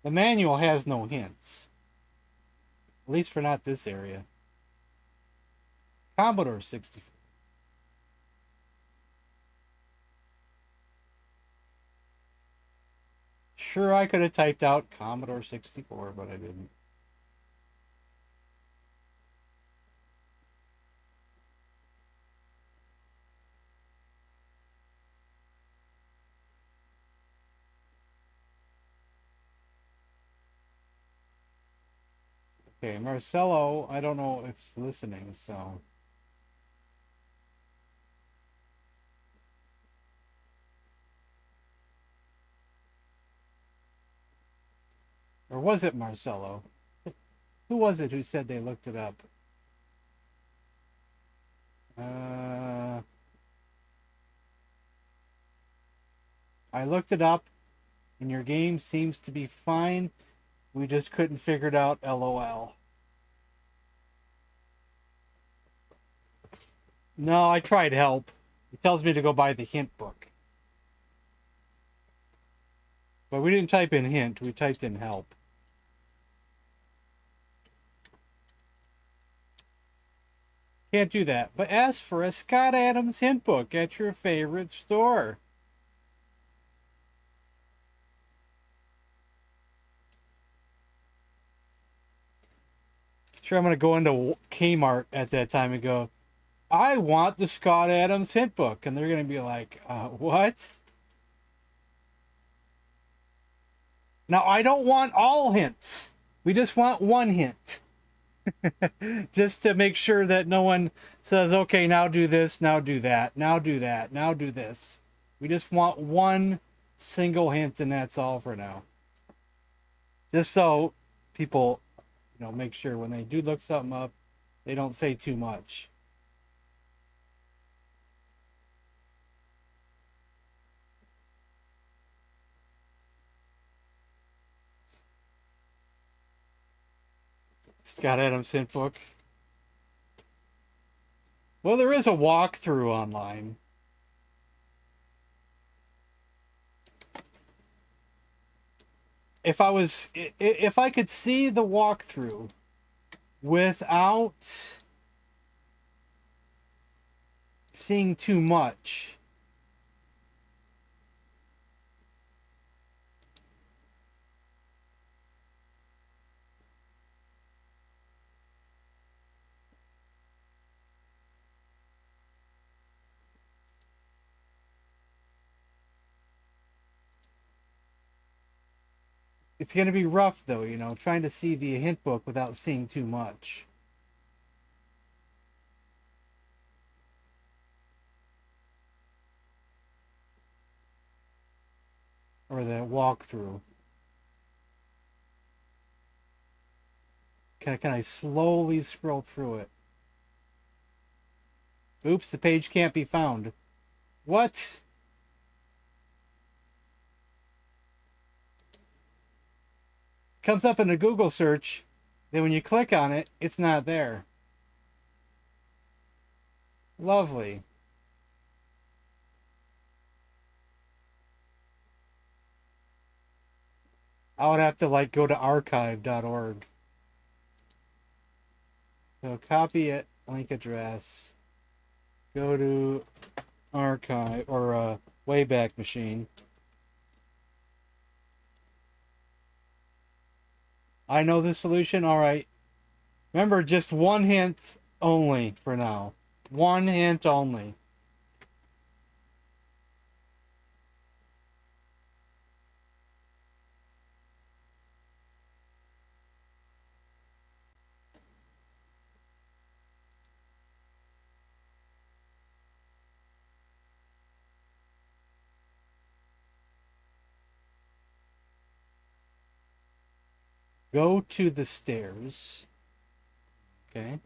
The manual has no hints. At least for not this area. Commodore 64. Sure, I could have typed out Commodore 64, but I didn't. Okay, Marcelo, I don't know if he's listening, so... Or was it Marcelo? Who was it who said they looked it up? I looked it up, and your game seems to be fine. We just couldn't figure it out, LOL. No, I tried help. It tells me to go buy the hint book. But we didn't type in hint, we typed in help. Can't do that. But ask for a Scott Adams hint book at your favorite store. Sure, I'm going to go into Kmart at that time and go, I want the Scott Adams hint book. And they're going to be like, what? Now, I don't want all hints. We just want one hint. Just to make sure that no one says, okay, now do this, now do that, now do that, now do this. We just want one single hint, and that's all for now. Just so people, make sure when they do look something up, they don't say too much. Scott Adams hint book. Well, there is a walkthrough online. If I could see the walkthrough without seeing too much, it's going to be rough, though, trying to see the hint book without seeing too much. Or the walkthrough. Can I slowly scroll through it? Oops, the page can't be found. What? Comes up in a Google search, then when you click on it, it's not there. Lovely. I would have to go to archive.org. So copy it, link address, go to archive or Wayback Machine. I know the solution. All right. Remember, just one hint only for now. One hint only. Go to the stairs. Okay.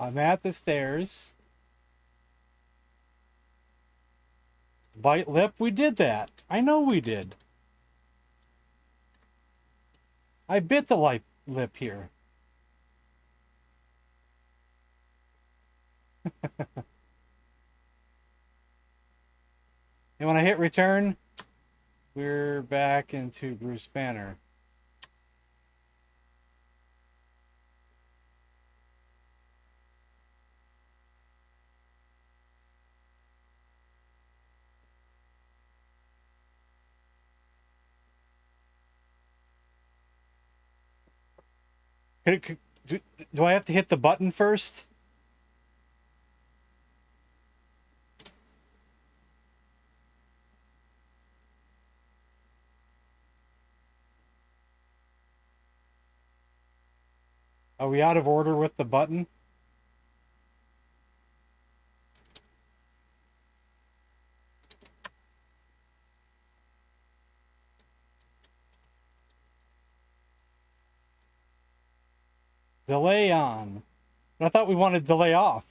I'm at the stairs. Bite lip, we did that. I know we did. I bit the lip here. And when I hit return, we're back into Bruce Banner. Do I have to hit the button first? Are we out of order with the button? Delay on. I thought we wanted delay off.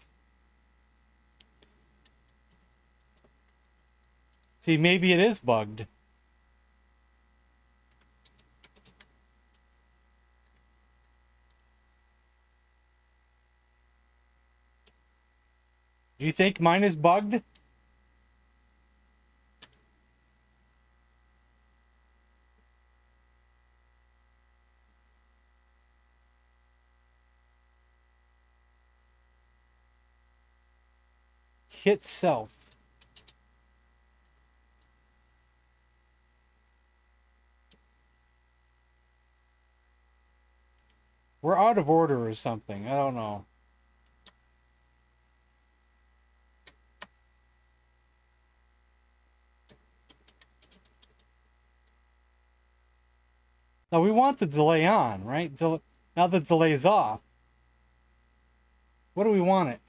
See, maybe it is bugged. Do you think mine is bugged? Hit self. We're out of order or something. I don't know. No, we want the delay on, right? Now the delay's off. What do we want it?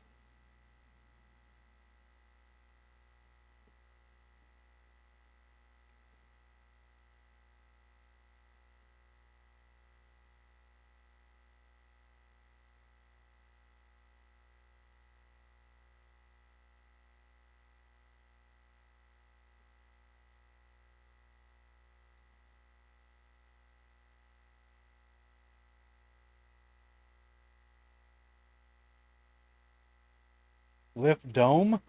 Lift dome?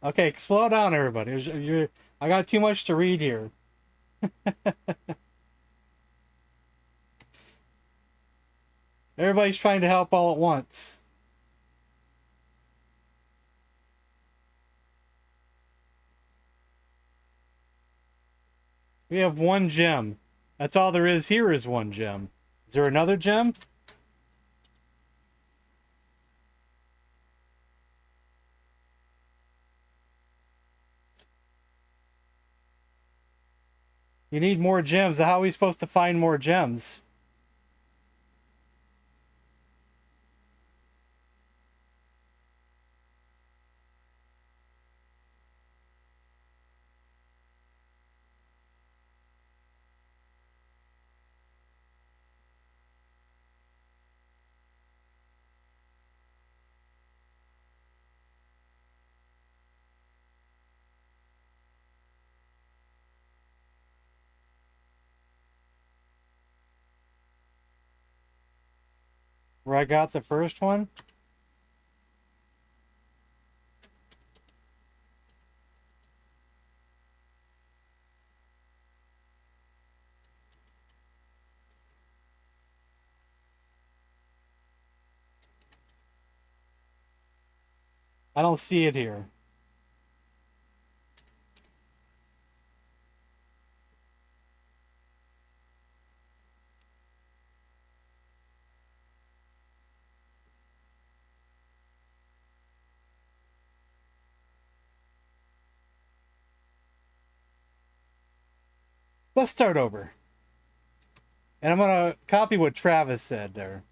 Okay, slow down, everybody. I got too much to read here. Everybody's trying to help all at once. We have one gem. That's all there is here is one gem. Is there another gem? You need more gems. How are we supposed to find more gems? Where I got the first one? I don't see it here. Let's start over. And I'm going to copy what Travis said there.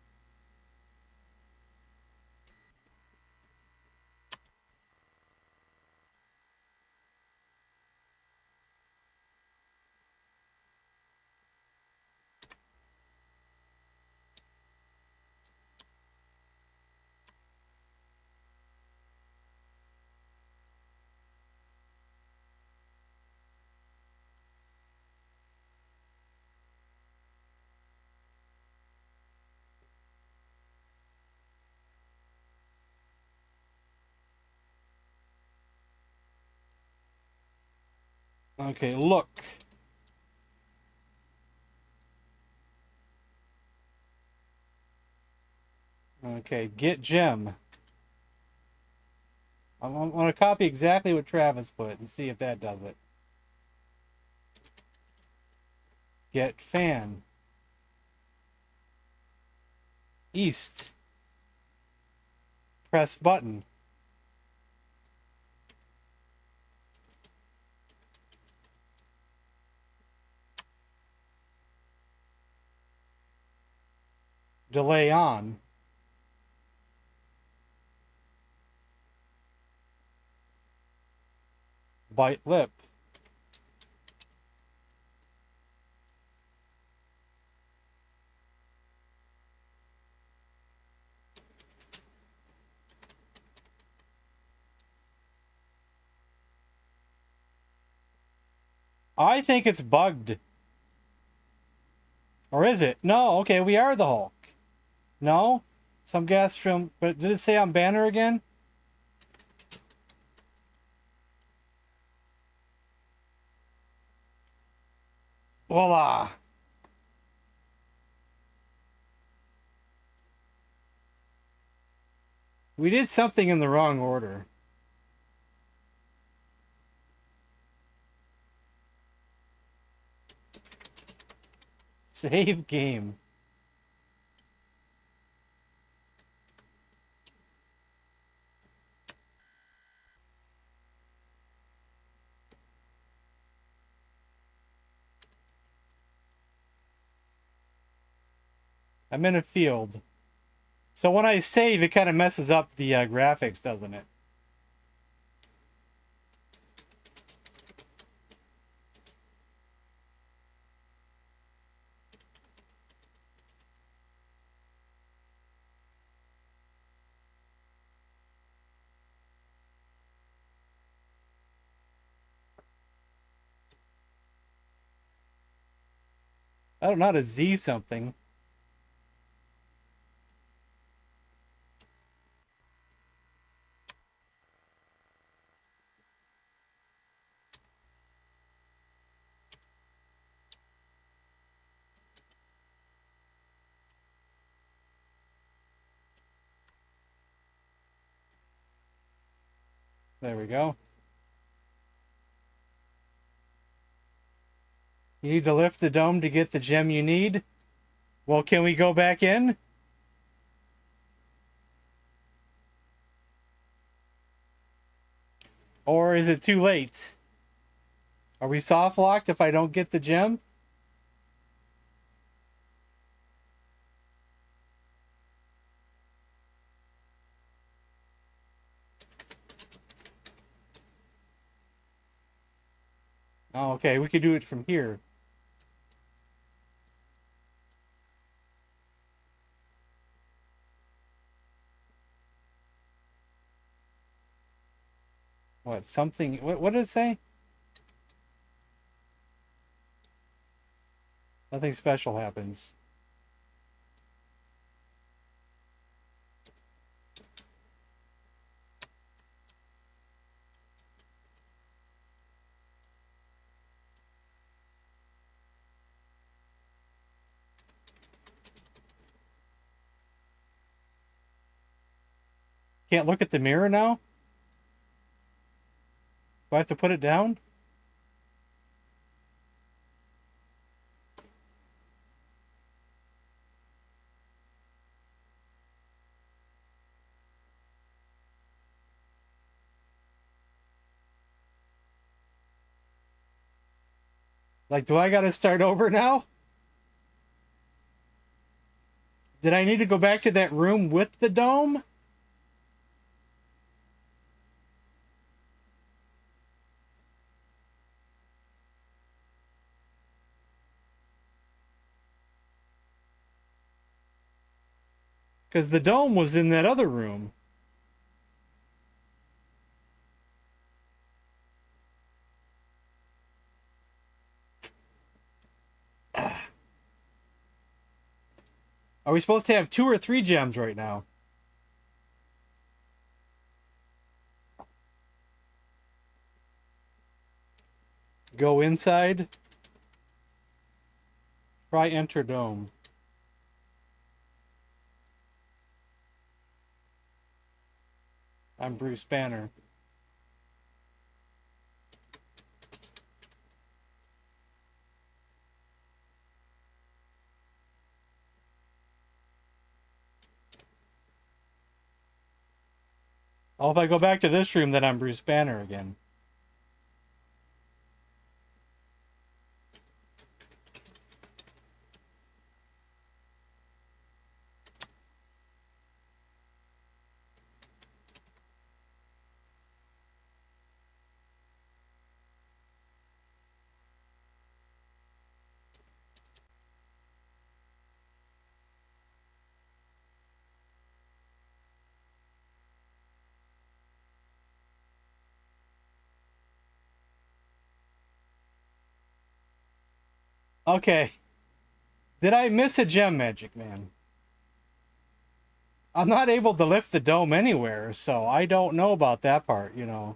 Okay, look. Okay, get gem. I'm going to copy exactly what Travis put and see if that does it. Get fan. East. Press button. Delay on. Bite lip. I think it's bugged. Or is it? No, okay, we are the Hulk. No? Some gas from... But did it say on banner again? Voila! We did something in the wrong order. Save game. I'm in a field. So when I save, it kind of messes up the graphics, doesn't it? I don't know how to Z something. There we go. You need to lift the dome to get the gem you need? Well, can we go back in? Or is it too late? Are we soft locked if I don't get the gem? Oh, okay, we could do it from here. What, something... What did it say? Nothing special happens. Can't look at the mirror now? Do I have to put it down? Like, do I gotta start over now? Did I need to go back to that room with the dome? Because the dome was in that other room. Are we supposed to have 2 or 3 gems right now? Go inside. Try enter dome. I'm Bruce Banner. Oh, if I go back to this room, then I'm Bruce Banner again. Okay. Did I miss a gem, Magic Man? I'm not able to lift the dome anywhere, so I don't know about that part, you know.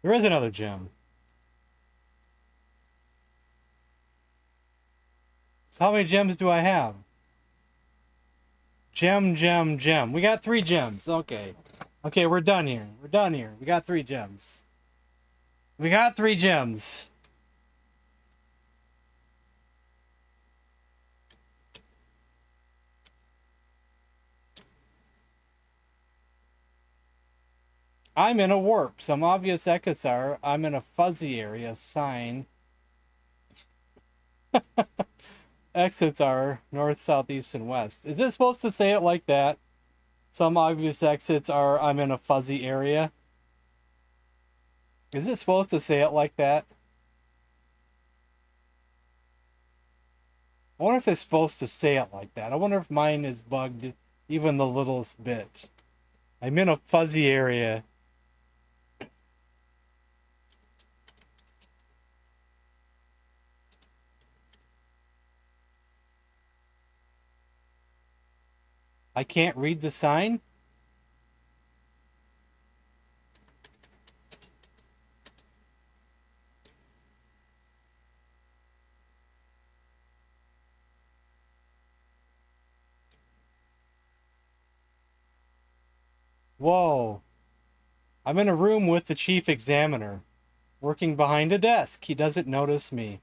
There is another gem. So how many gems do I have? Gem, gem, gem. We got 3 gems. Okay. Okay, we're done here. We're done here. We got 3 gems. We got 3 gems. I'm in a warp. Some obvious exits are I'm in a fuzzy area. Sign. Exits are north, south, east, and west. Is it supposed to say it like that? Some obvious exits are I'm in a fuzzy area. Is it supposed to say it like that? I wonder if it's supposed to say it like that. I wonder if mine is bugged even the littlest bit. I'm in a fuzzy area. I can't read the sign? Whoa. I'm in a room with the chief examiner, working behind a desk. He doesn't notice me.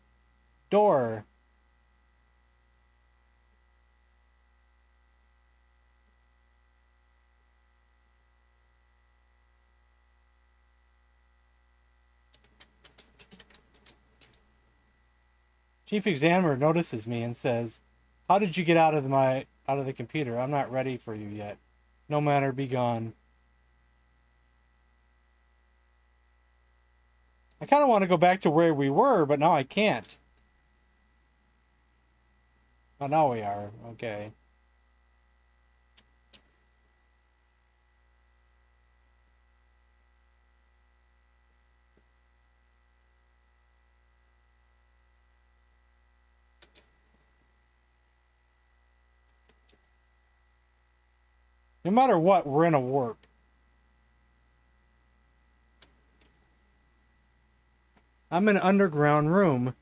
Door. Chief examiner notices me and says, "How did you get out of the computer? I'm not ready for you yet. No matter, be gone." I kind of want to go back to where we were, but now I can't. Oh, now we are. Okay. No matter what, we're in a warp. I'm in an underground room.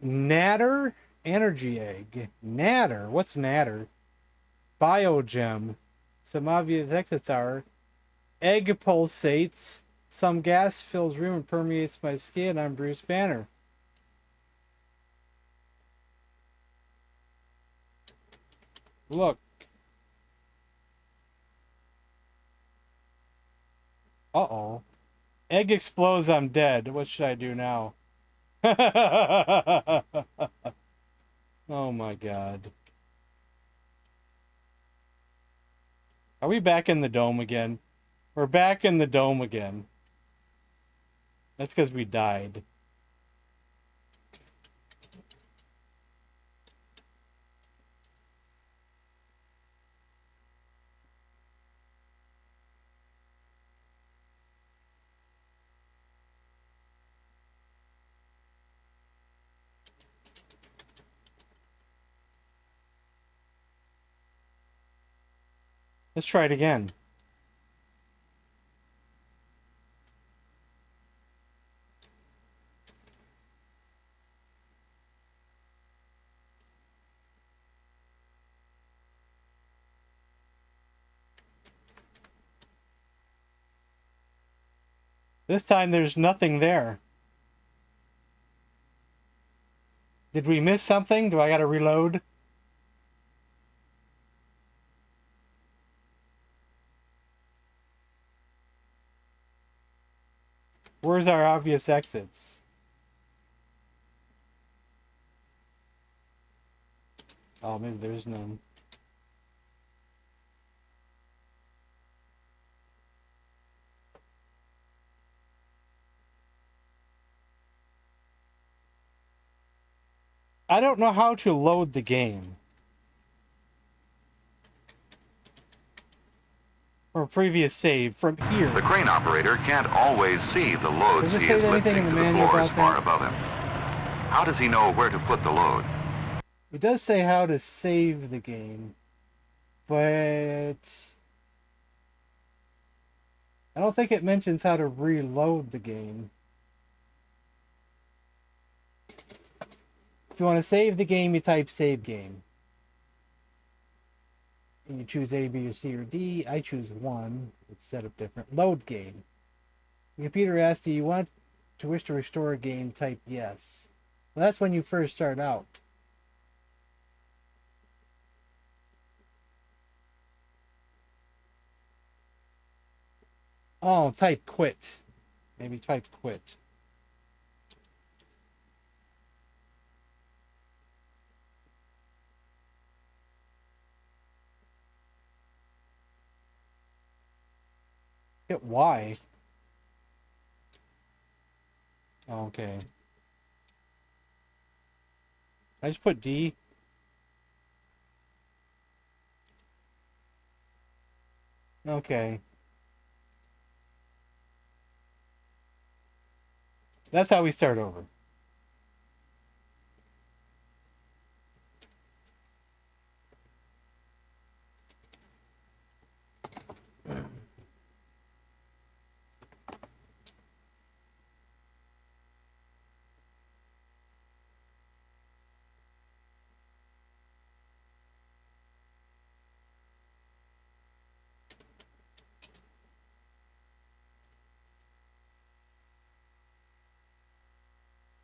Natter energy egg. Natter? What's natter? Biogem. Some obvious exits are egg pulsates. Some gas fills room and permeates my skin. I'm Bruce Banner. Look. Uh-oh. Egg explodes, I'm dead. What should I do now? Oh my god. Are we back in the dome again? We're back in the dome again. That's because we died. Let's try it again. This time there's nothing there. Did we miss something? Do I gotta reload? Where's our obvious exits? Oh, maybe there's none. I don't know how to load the game. Or previous save from here. The crane operator can't always see the loads Does it he say is anything in lifting the to the manual floors about far that? above him. How does he know where to put the load? It does say how to save the game, but I don't think it mentions how to reload the game. If you want to save the game, you type save game. And you choose A, B, or C, or D. I choose 1. It's set up different. Load game. The computer asks, do you want to wish to restore a game? Type yes. Well, that's when you first start out. Oh, type quit. Maybe type quit. Hit Y. Oh, okay. I just put D. Okay. That's how we start over.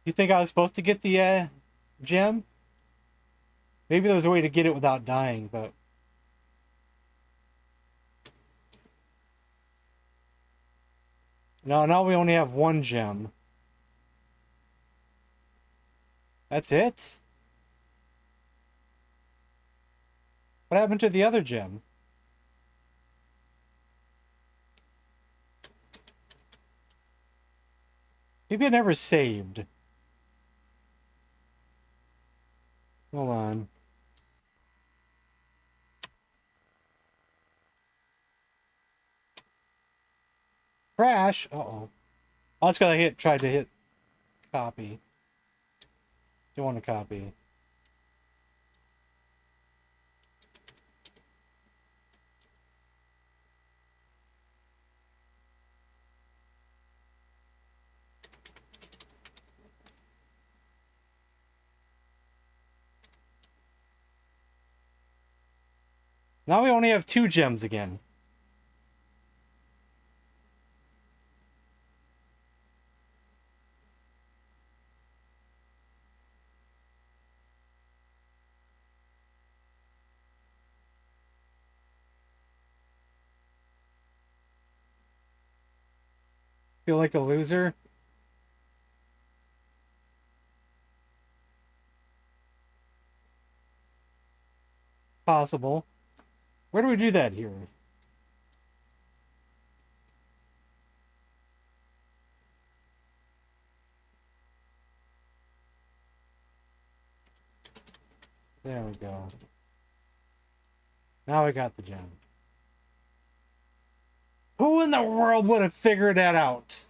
You think I was supposed to get the gem? Maybe there was a way to get it without dying, but... No, now we only have 1 gem. That's it? What happened to the other gem? Maybe it never saved. Hold on. Crash? Uh-oh. Oh, it's because I tried to hit copy. Don't want to copy. Now we only have 2 gems again. Feel like a loser? Possible. Where do we do that here? There we go. Now I got the gem. Who in the world would have figured that out?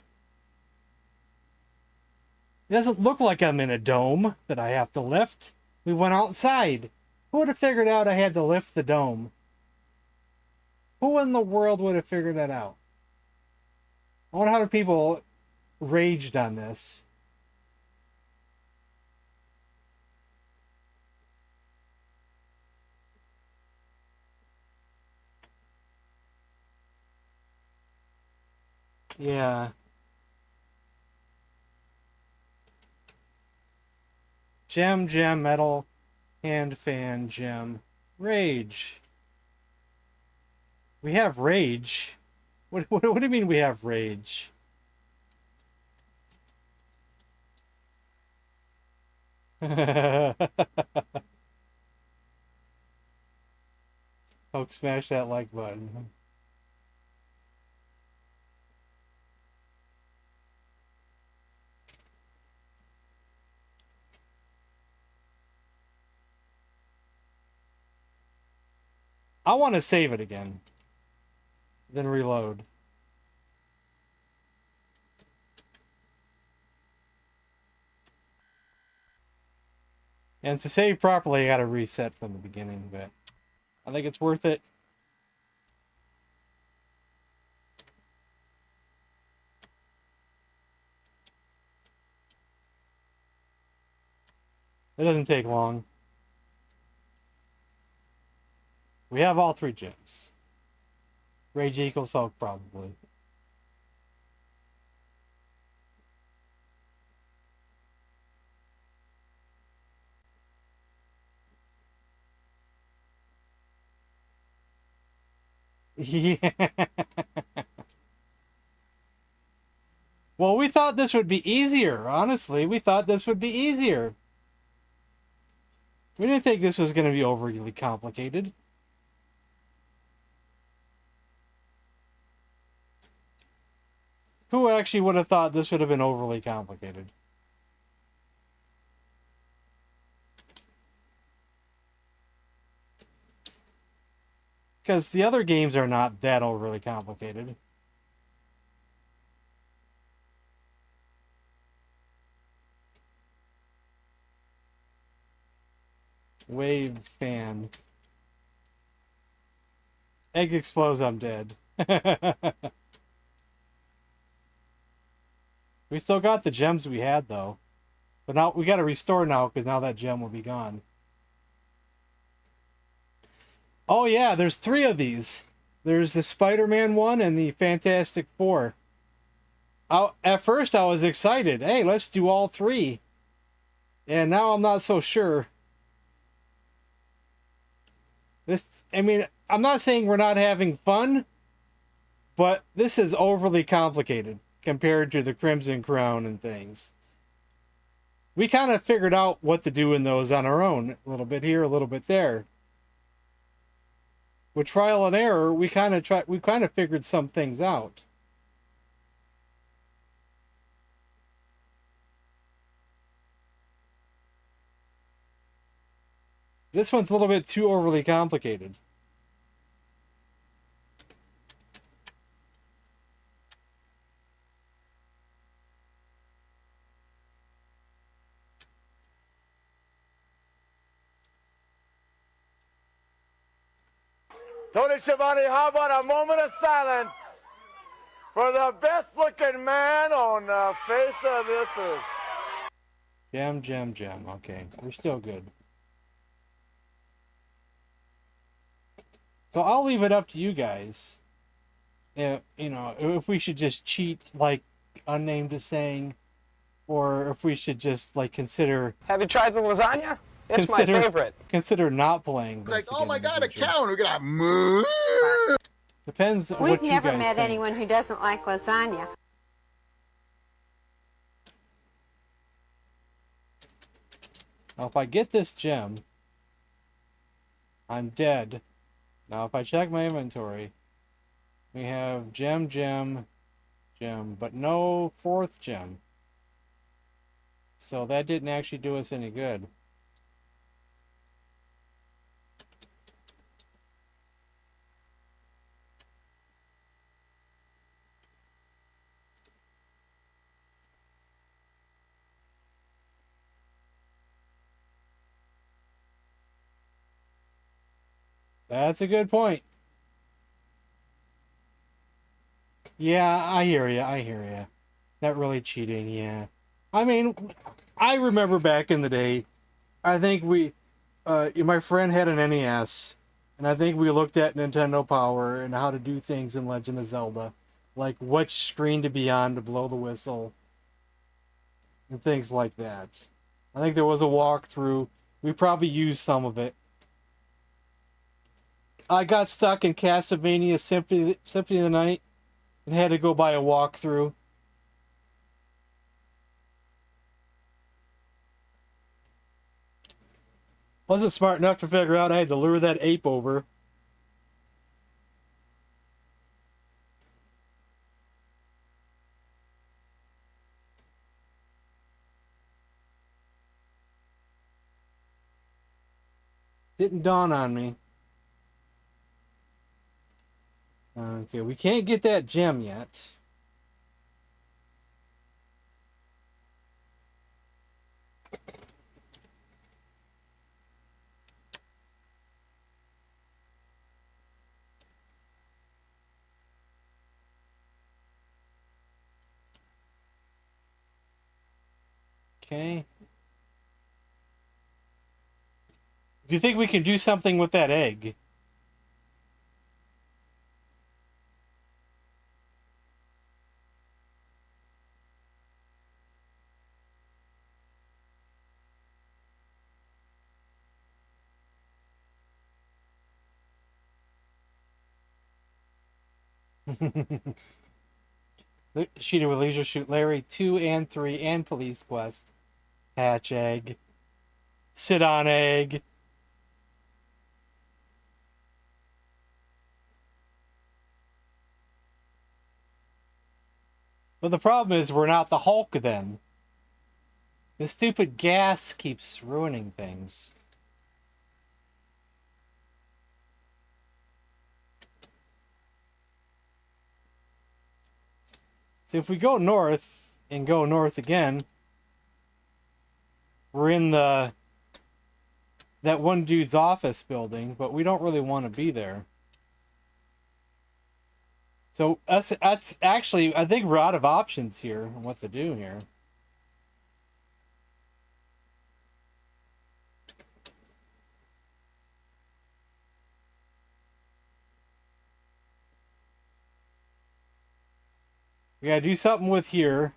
It doesn't look like I'm in a dome that I have to lift. We went outside. Who would have figured out I had to lift the dome? Who in the world would have figured that out? I wonder how many people raged on this. Yeah. Gem, metal, hand fan, gem. Rage. We have rage. What do you mean we have rage? Folks, smash that like button. I want to save it again. Then reload. And to save properly, I gotta reset from the beginning, but I think it's worth it. It doesn't take long. We have all 3 gems. Rage equals Hulk, probably. Yeah. Well, we thought this would be easier. Honestly, we thought this would be easier. We didn't think this was going to be overly complicated. Who actually would have thought this would have been overly complicated? Because the other games are not that overly complicated. Wave fan. Egg explodes, I'm dead. We still got the gems we had, though. But now we got to restore now, because now that gem will be gone. Oh yeah, there's 3 of these. There's the Spider-Man one and the Fantastic Four. At first I was excited. Hey, let's do all 3. And now I'm not so sure. I mean, I'm not saying we're not having fun, but this is overly complicated compared to the Crimson Crown and things. We kind of figured out what to do in those on our own. A little bit here, a little bit there. With trial and error, we kind of figured some things out. This one's a little bit too overly complicated. Tony Schiavone, how about a moment of silence for the best looking man on the face of this earth? Gem. Okay, we're still good. So I'll leave it up to you guys. You know, if we should just cheat like Unnamed is saying, or if we should just like consider. Have you tried the lasagna? It's my favorite. Consider not playing. It's like, oh my God, a cow! And we're gonna move. Depends on We've what you never guys met think. anyone who doesn't like lasagna. Now, if I get this gem, I'm dead. Now, if I check my inventory, we have gem, but no fourth gem. So that didn't actually do us any good. That's a good point. Yeah, I hear you. I hear you. Not really cheating, yeah. I mean, I remember back in the day, I think my friend had an NES, and I think we looked at Nintendo Power and how to do things in Legend of Zelda, like which screen to be on to blow the whistle, and things like that. I think there was a walkthrough. We probably used some of it. I got stuck in Castlevania Symphony of the Night and had to go by a walkthrough. Wasn't smart enough to figure out I had to lure that ape over. Didn't dawn on me. Okay, we can't get that gem yet. Okay. Do you think we can do something with that egg? Shooter with Leisure Shoot Larry 2 and 3 and Police Quest. Hatch egg. Sit on egg. But the problem is we're not the Hulk then. This stupid gas keeps ruining things. So if we go north and go north again, we're in that one dude's office building, but we don't really want to be there. So that's actually, I think we're out of options here on what to do here. We gotta do something with here.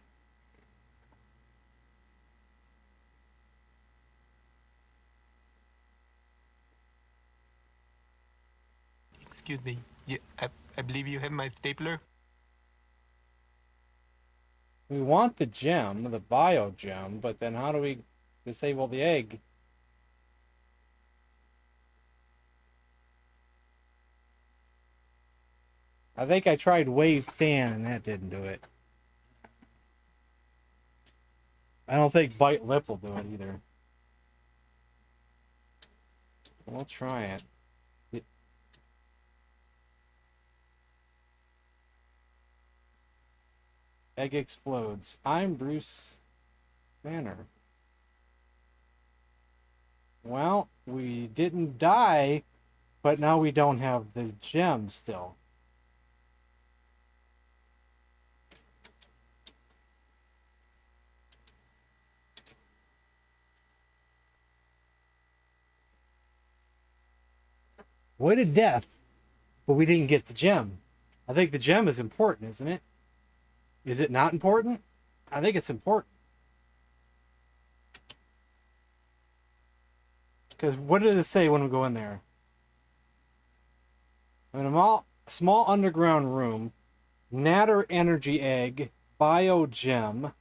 Excuse me, I believe you have my stapler. We want the gem, the bio gem, but then how do we disable the egg? I think I tried wave fan and that didn't do it. I don't think bite lip will do it either. We'll try it. Egg explodes. I'm Bruce Banner. Well, we didn't die, but now we don't have the gem still. Way to death. But we didn't get the gem. I think the gem is important, isn't it? Is it not important? I think it's important. Because what did it say when we go in there? In a small underground room, Natter energy egg, bio gem.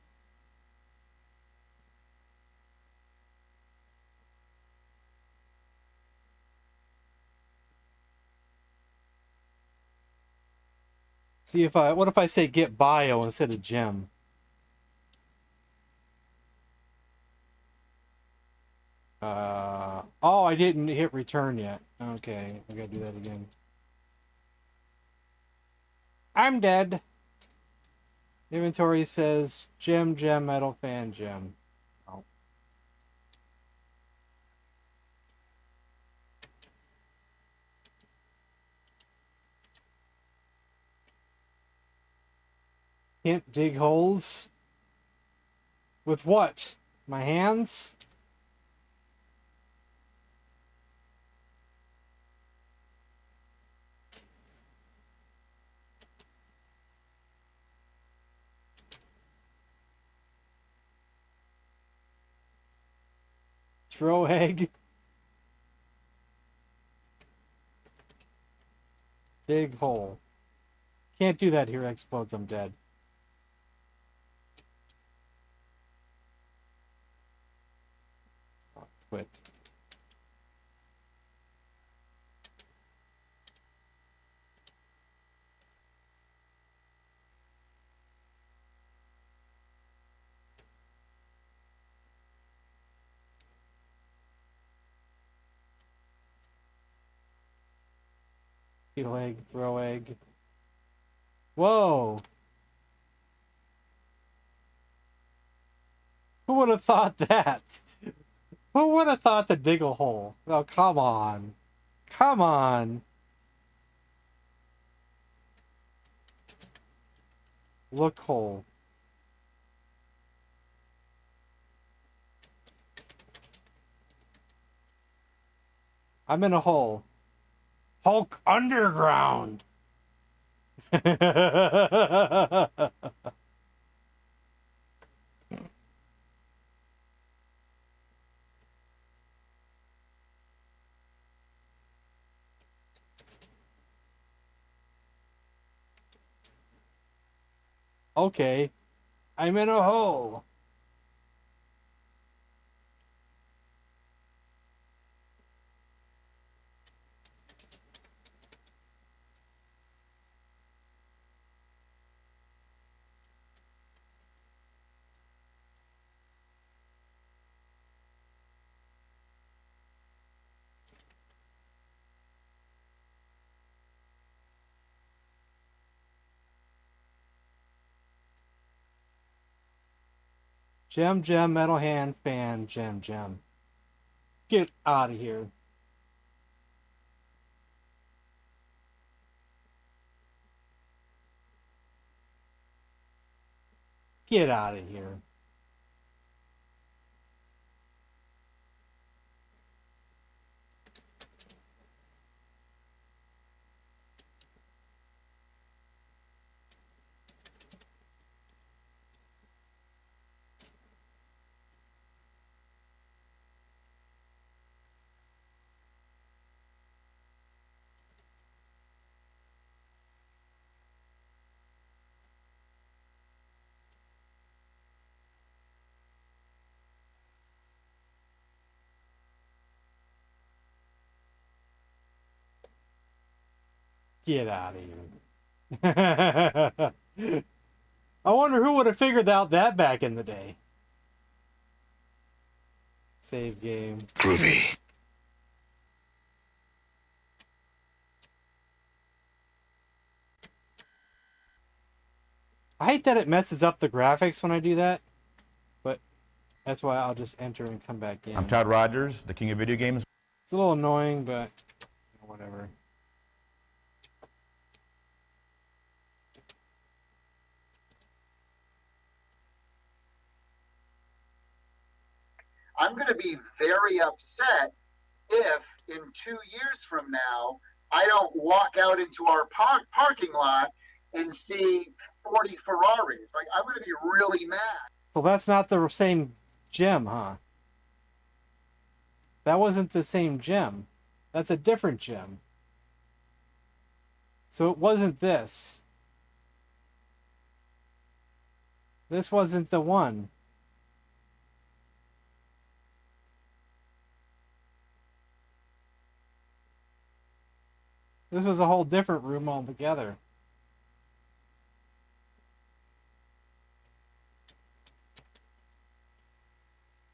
See if what if I say get bio instead of gem? Oh, I didn't hit return yet. Okay, I gotta do that again. I'm dead. Inventory says gem, metal, fan, gem. Oh. Can't dig holes? With what? My hands? Throw egg. Dig hole. Can't do that here, explodes, I'm dead. Oh, quit. Peel egg, throw egg. Whoa! Who would have thought that? Who would have thought to dig a hole? Oh, come on. Come on. Look hole. I'm in a hole. Hulk Underground! Okay. I'm in a hole. Gem, metal hand, fan, gem. Get out of here. Get out of here. Get out of here. I wonder who would have figured out that back in the day. Save game. Groovy. I hate that it messes up the graphics when I do that, but that's why I'll just enter and come back in. I'm Todd Rogers, the king of video games. It's a little annoying, but whatever. I'm going to be very upset if in 2 years from now I don't walk out into our parking lot and see 40 Ferraris. Like, I'm going to be really mad. So that's not the same gem, huh? That wasn't the same gem. That's a different gem. So it wasn't this. This wasn't the one. This was a whole different room altogether.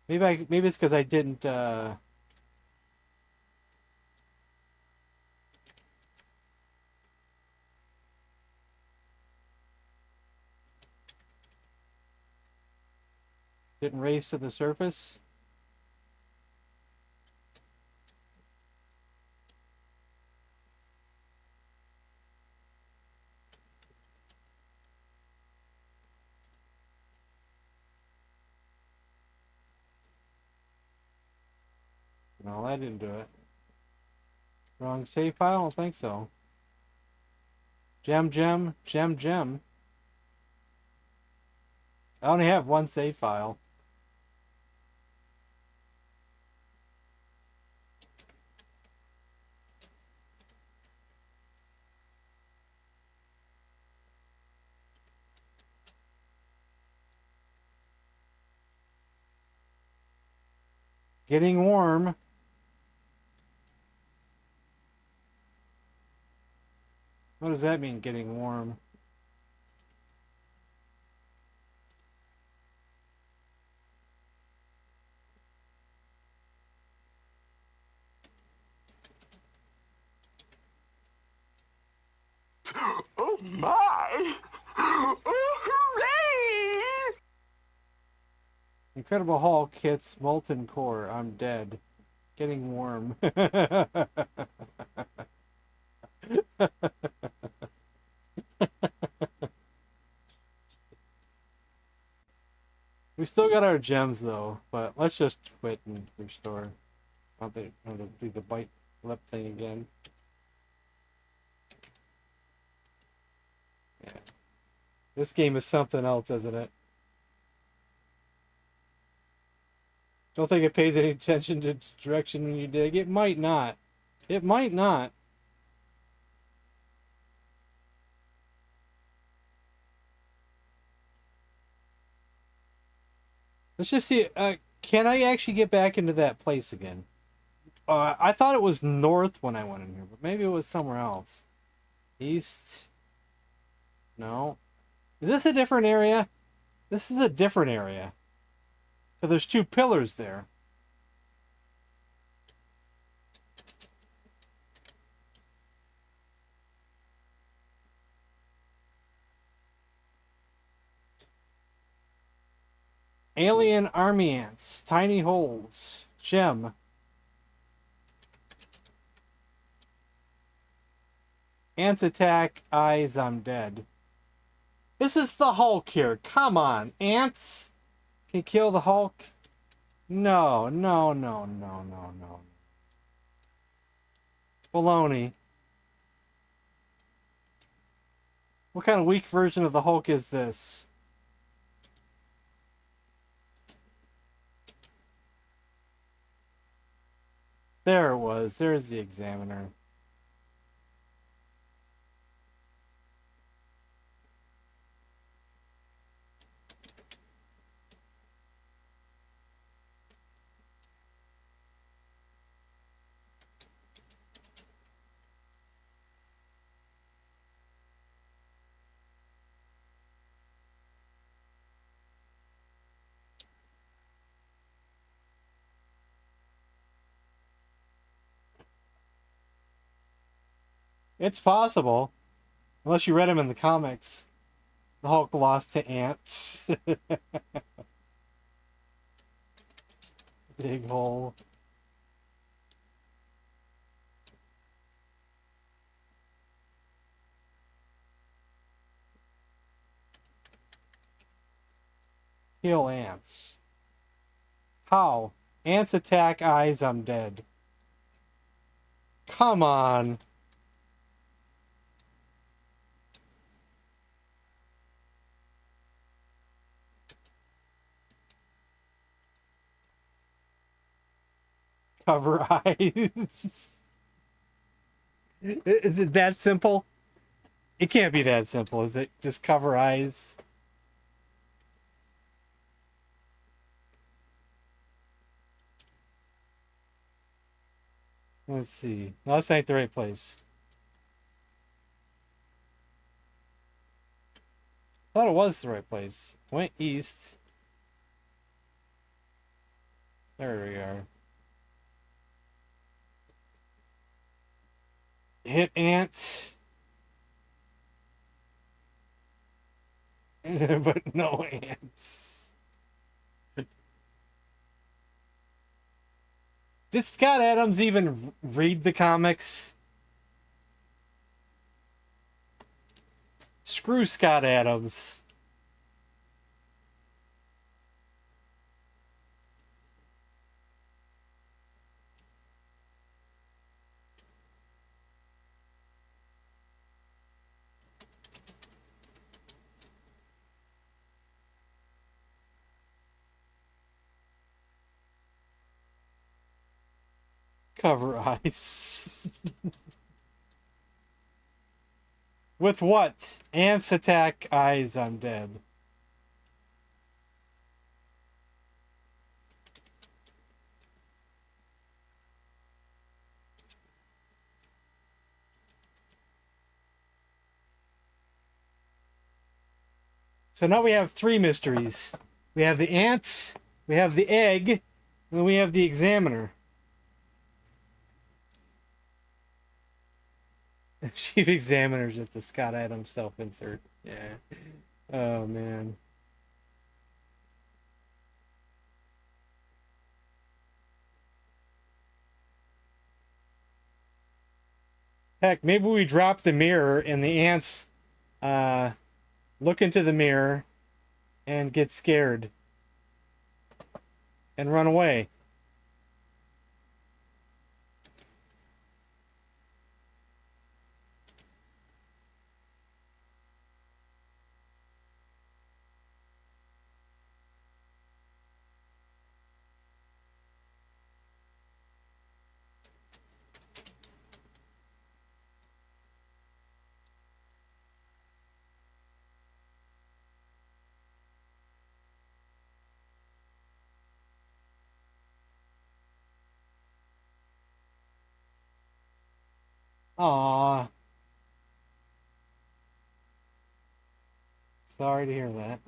Maybe it's because I didn't raise to the surface. No, I didn't do it. Wrong save file? I don't think so. Gem. I only have one save file. Getting warm. What does that mean, getting warm? Oh my! Oh, hooray! Incredible Hulk hits molten core. I'm dead. Getting warm. We still got our gems though, but let's just quit and restore. I don't do the bite lip thing again. Yeah. This game is something else, isn't it? Don't think it pays any attention to direction when you dig. It might not. It might not. Let's just see. Can I actually get back into that place again? I thought it was north when I went in here, but maybe it was somewhere else. East. No. Is this a different area? This is a different area. But there's two pillars there. Alien army ants. Tiny holes. Gem. Ants attack. Eyes. I'm dead. This is the Hulk here. Come on. Ants can kill the Hulk. No. Baloney. What kind of weak version of the Hulk is this? There it was. There's the Examiner. It's possible. Unless you read him in the comics. The Hulk lost to ants. Big hole. Kill ants. How? Ants attack eyes, I'm dead. Come on. Cover eyes. Is it that simple? It can't be that simple, is it? Just cover eyes. Let's see. No, this ain't the right place. Thought it was the right place. Went east. There we are. Hit ant. But no ants. Did Scott Adams even read the comics? Screw Scott Adams. Cover eyes. With what? Ants attack eyes, I'm dead. So now we have three mysteries. We have the ants, we have the egg, and then we have the examiner. Chief examiner's at the Scott Adams self-insert. Yeah. Oh, man. Heck, maybe we drop the mirror and the ants look into the mirror and get scared and run away. Aww. Sorry to hear that.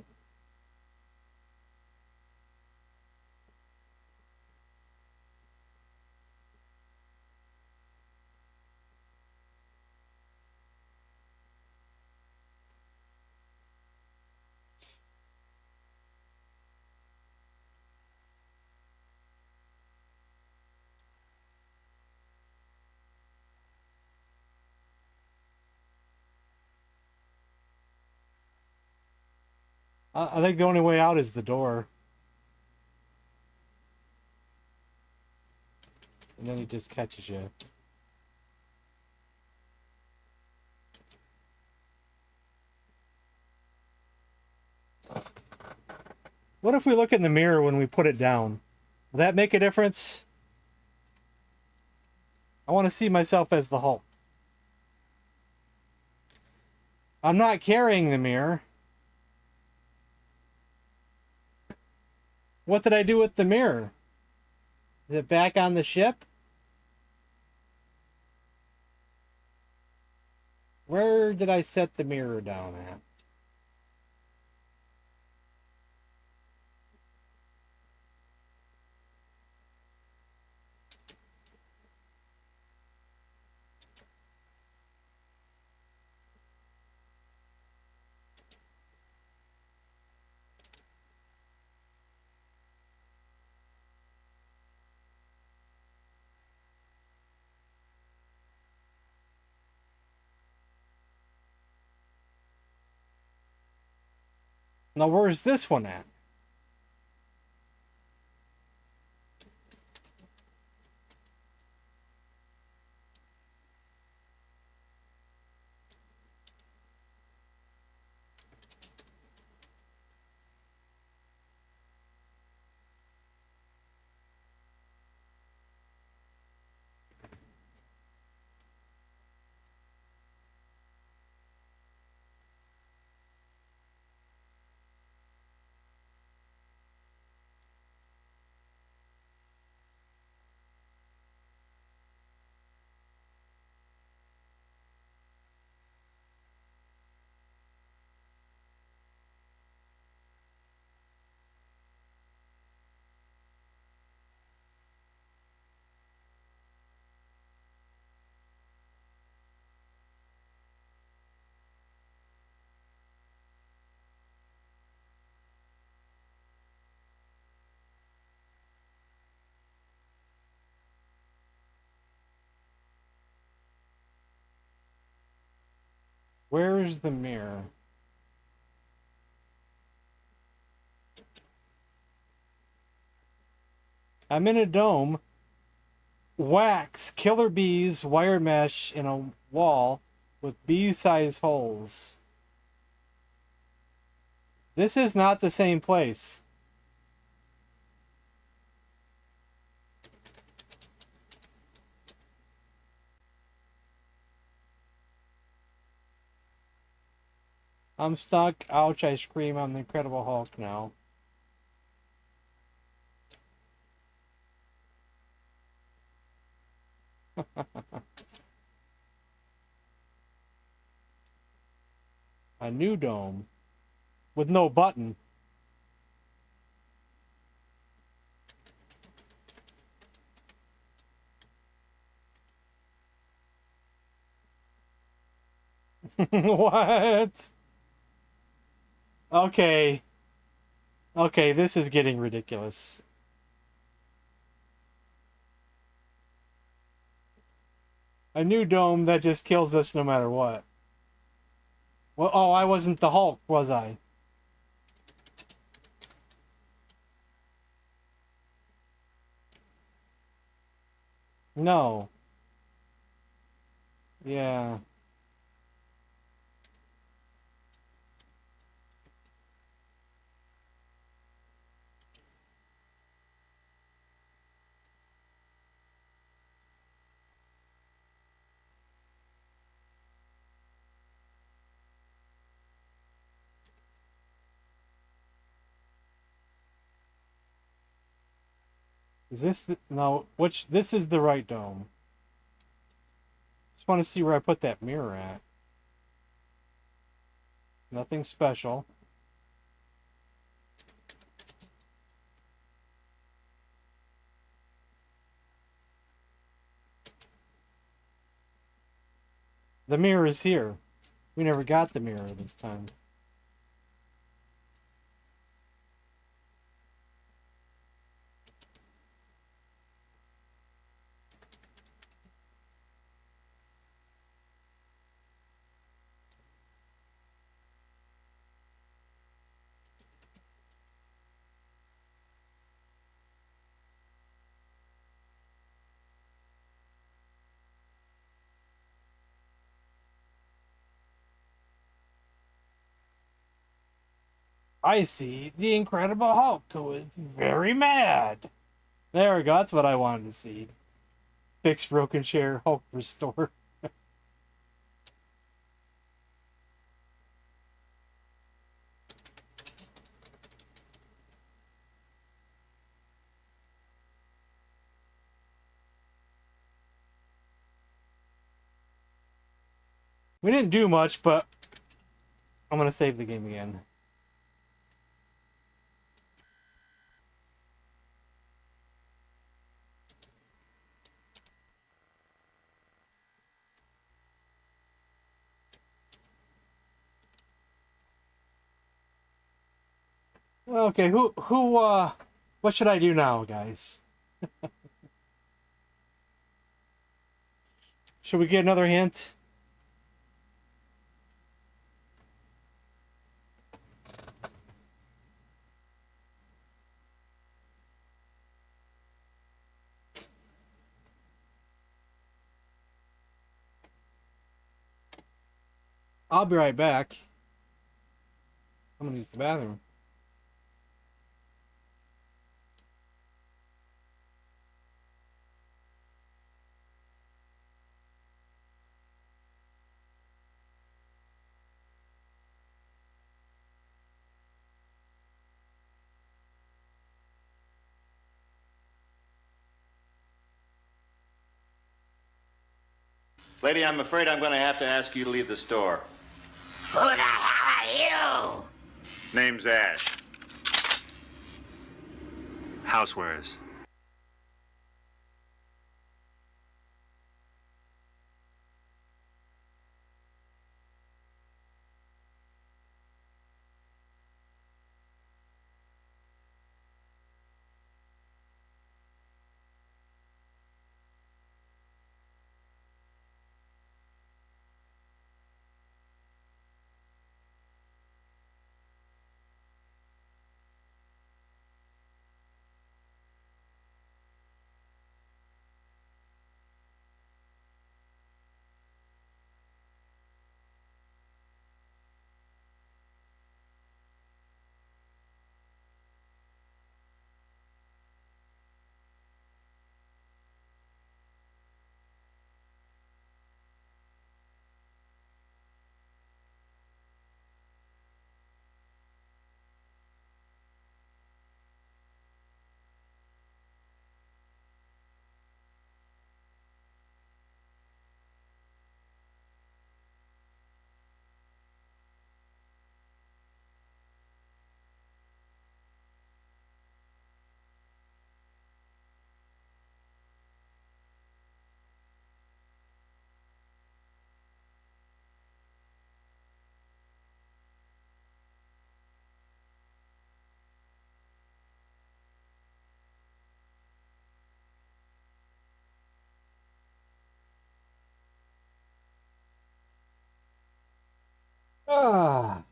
I think the only way out is the door. And then he just catches you. What if we look in the mirror when we put it down? Will that make a difference? I want to see myself as the Hulk. I'm not carrying the mirror. What did I do with the mirror? Is it back on the ship? Where did I set the mirror down at? Now, where's this one at? Where is the mirror? I'm in a dome. Wax, killer bees, wire mesh in a wall with bee-sized holes. This is not the same place. I'm stuck. Ouch, I scream. I'm the Incredible Hulk now. A new dome. With no button. What? Okay. Okay, this is getting ridiculous. A new dome that just kills us no matter what. Well, oh, I wasn't the Hulk, was I? No. Yeah. Is this the... No, which... This is the right dome. Just want to see where I put that mirror at. Nothing special. The mirror is here. We never got the mirror this time. I see the Incredible Hulk, who is very mad. There we go. That's what I wanted to see. Fix broken chair. Hulk restore. We didn't do much, but I'm gonna save the game again. Okay, what should I do now, guys? Should we get another hint? I'll be right back. I'm gonna use the bathroom. Lady, I'm afraid I'm going to have to ask you to leave the store. Who the hell are you? Name's Ash. Housewares. Ah.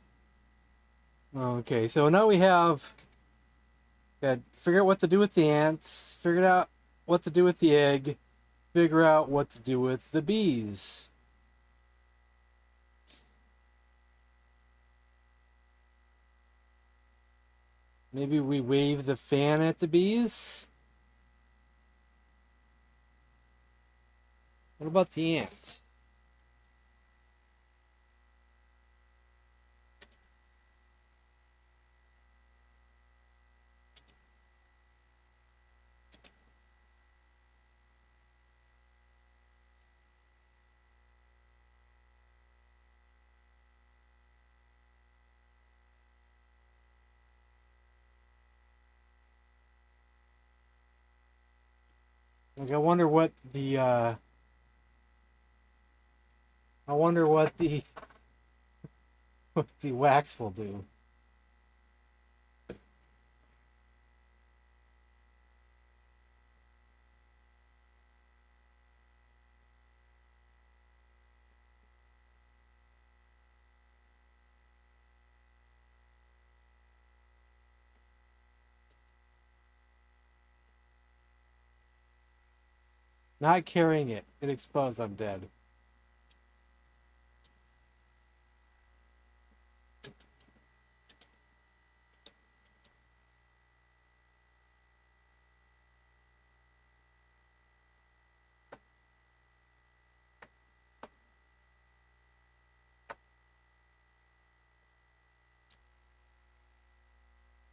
Okay, so now we have got figure out what to do with the ants, figured out what to do with the egg, figure out what to do with the bees. Maybe we wave the fan at the bees? What about the ants? Like, I wonder what the what the wax will do. Not carrying it. It explodes, I'm dead.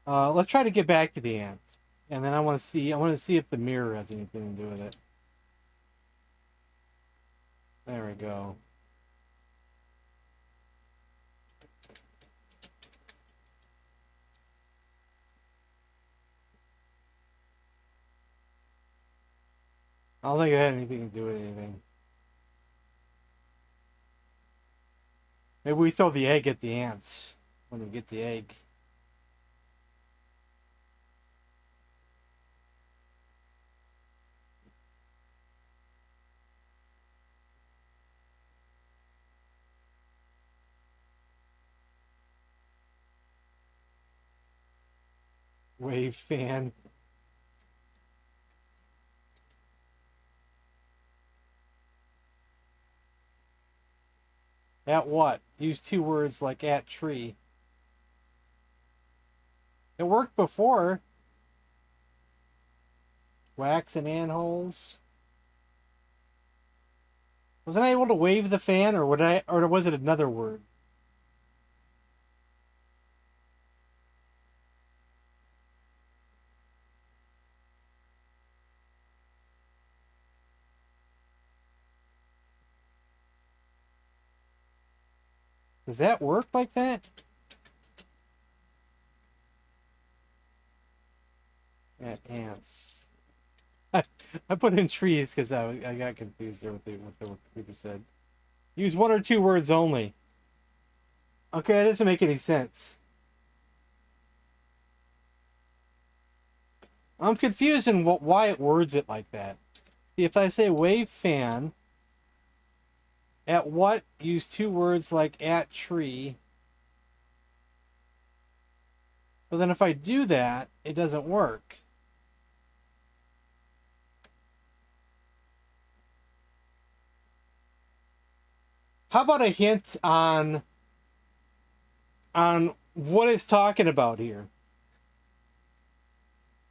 Let's try to get back to the ants. And then I want to see if the mirror has anything to do with it. There we go. I don't think it had anything to do with anything. Maybe we throw the egg at the ants when we get the egg. Wave fan. At what? Use 2 words like at tree. It worked before. Wax and ant holes. Wasn't I able to wave the fan, or was it another word? Does that work like that? At ants. I put in trees because I got confused there with what the computer said. Use 1 or 2 words only. Okay, that doesn't make any sense. I'm confused in why it words it like that. If I say wave fan, at what, use 2 words like at tree. But then if I do that, it doesn't work. How about a hint on what it's talking about here?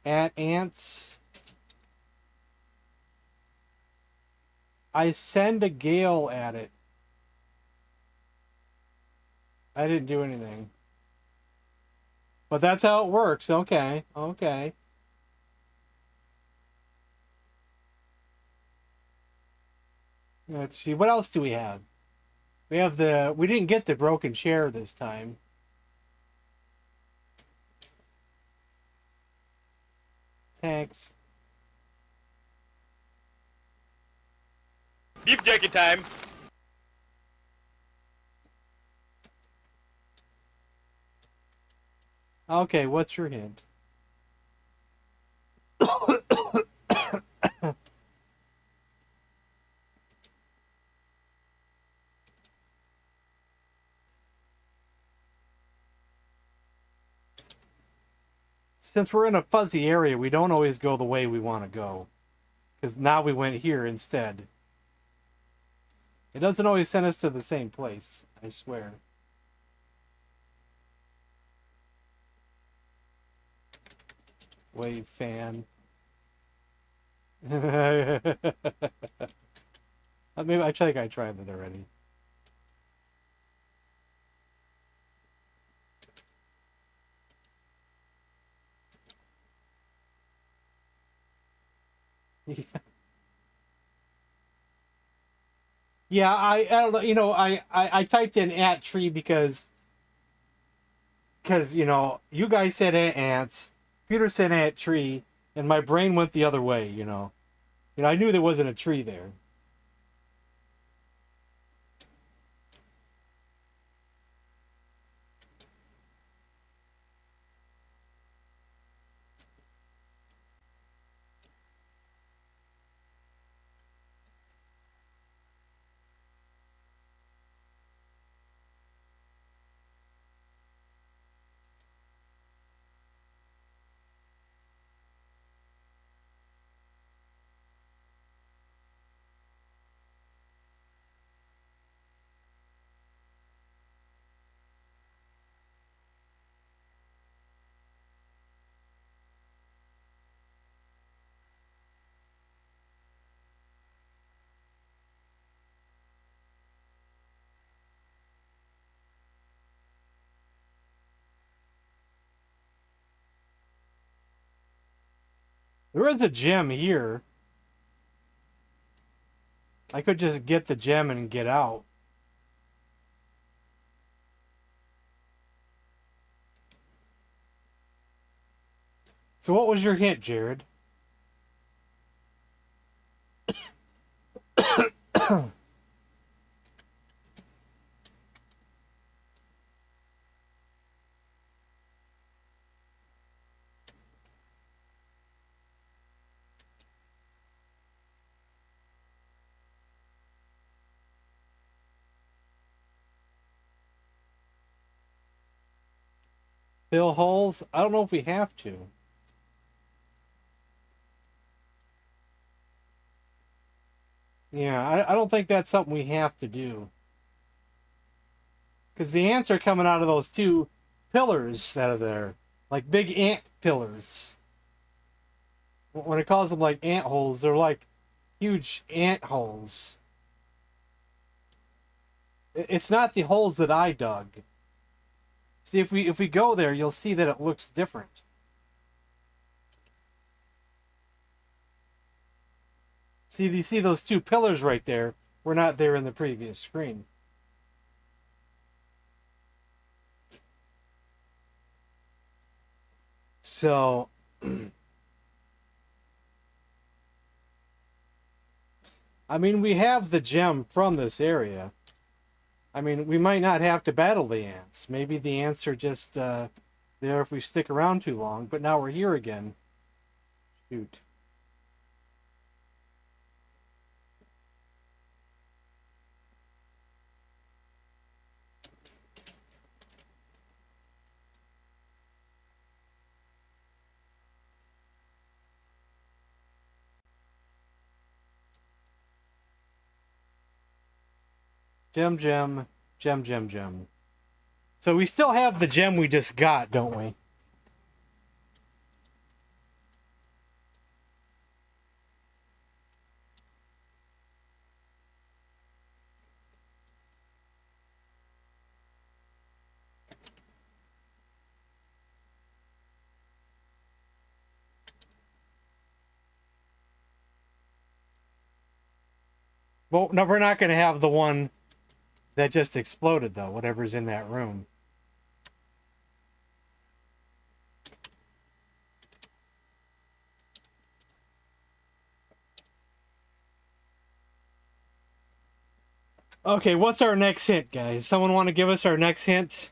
At ants. I send a gale at it. I didn't do anything. But that's how it works. Okay. Okay. Let's see. What else do we have? We have we didn't get the broken chair this time. Thanks. Beef jerky time. Okay, what's your hint? since we're in a fuzzy area, we don't always go the way we want to go. Because now we went here instead. It doesn't always send us to the same place, I swear. Wave fan. Maybe I think I tried that already. Yeah, I don't know, you know, I typed in ant tree because you know, you guys said ants, Peter said ant tree, and my brain went the other way, you know. You know, I knew there wasn't a tree there. There is a gem here. I could just get the gem and get out. So what was your hint, Jared? Fill holes? I don't know if we have to. Yeah, I don't think that's something we have to do. Because the ants are coming out of those two pillars that are there. Like big ant pillars. When it calls them like ant holes, they're like huge ant holes. It's not the holes that I dug. See, if we go there, you'll see that it looks different. See, you see those two pillars right there were not there in the previous screen. So, I mean, we have the gem from this area. I mean, we might not have to battle the ants. Maybe the ants are just there if we stick around too long, but now we're here again. Shoot. Gem, gem, gem, gem, gem. So we still have the gem we just got, don't we? Well, no, we're not going to have the one that just exploded, though, whatever's in that room. Okay, what's our next hint, guys? Someone want to give us our next hint?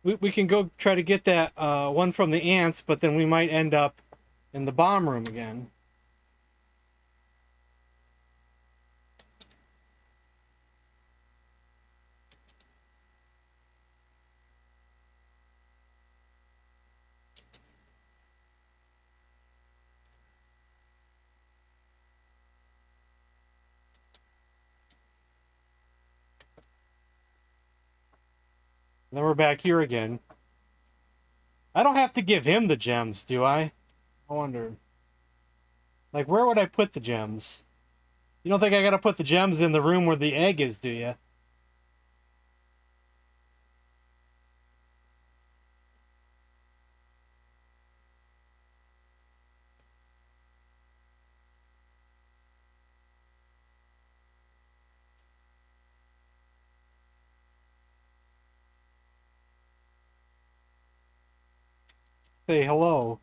We can go try to get that one from the ants, but then we might end up in the bomb room again. Then we're back here again. I don't have to give him the gems, do I? I wonder. Like, where would I put the gems? You don't think I gotta put the gems in the room where the egg is, do you? Say hello.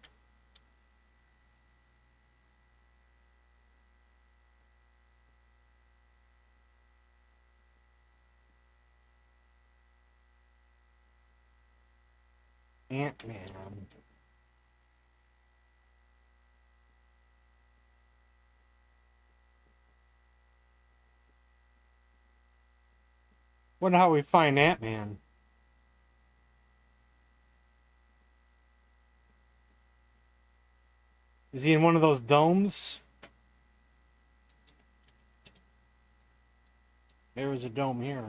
Ant-Man. Wonder how we find Ant-Man. Is he in one of those domes? There was a dome here.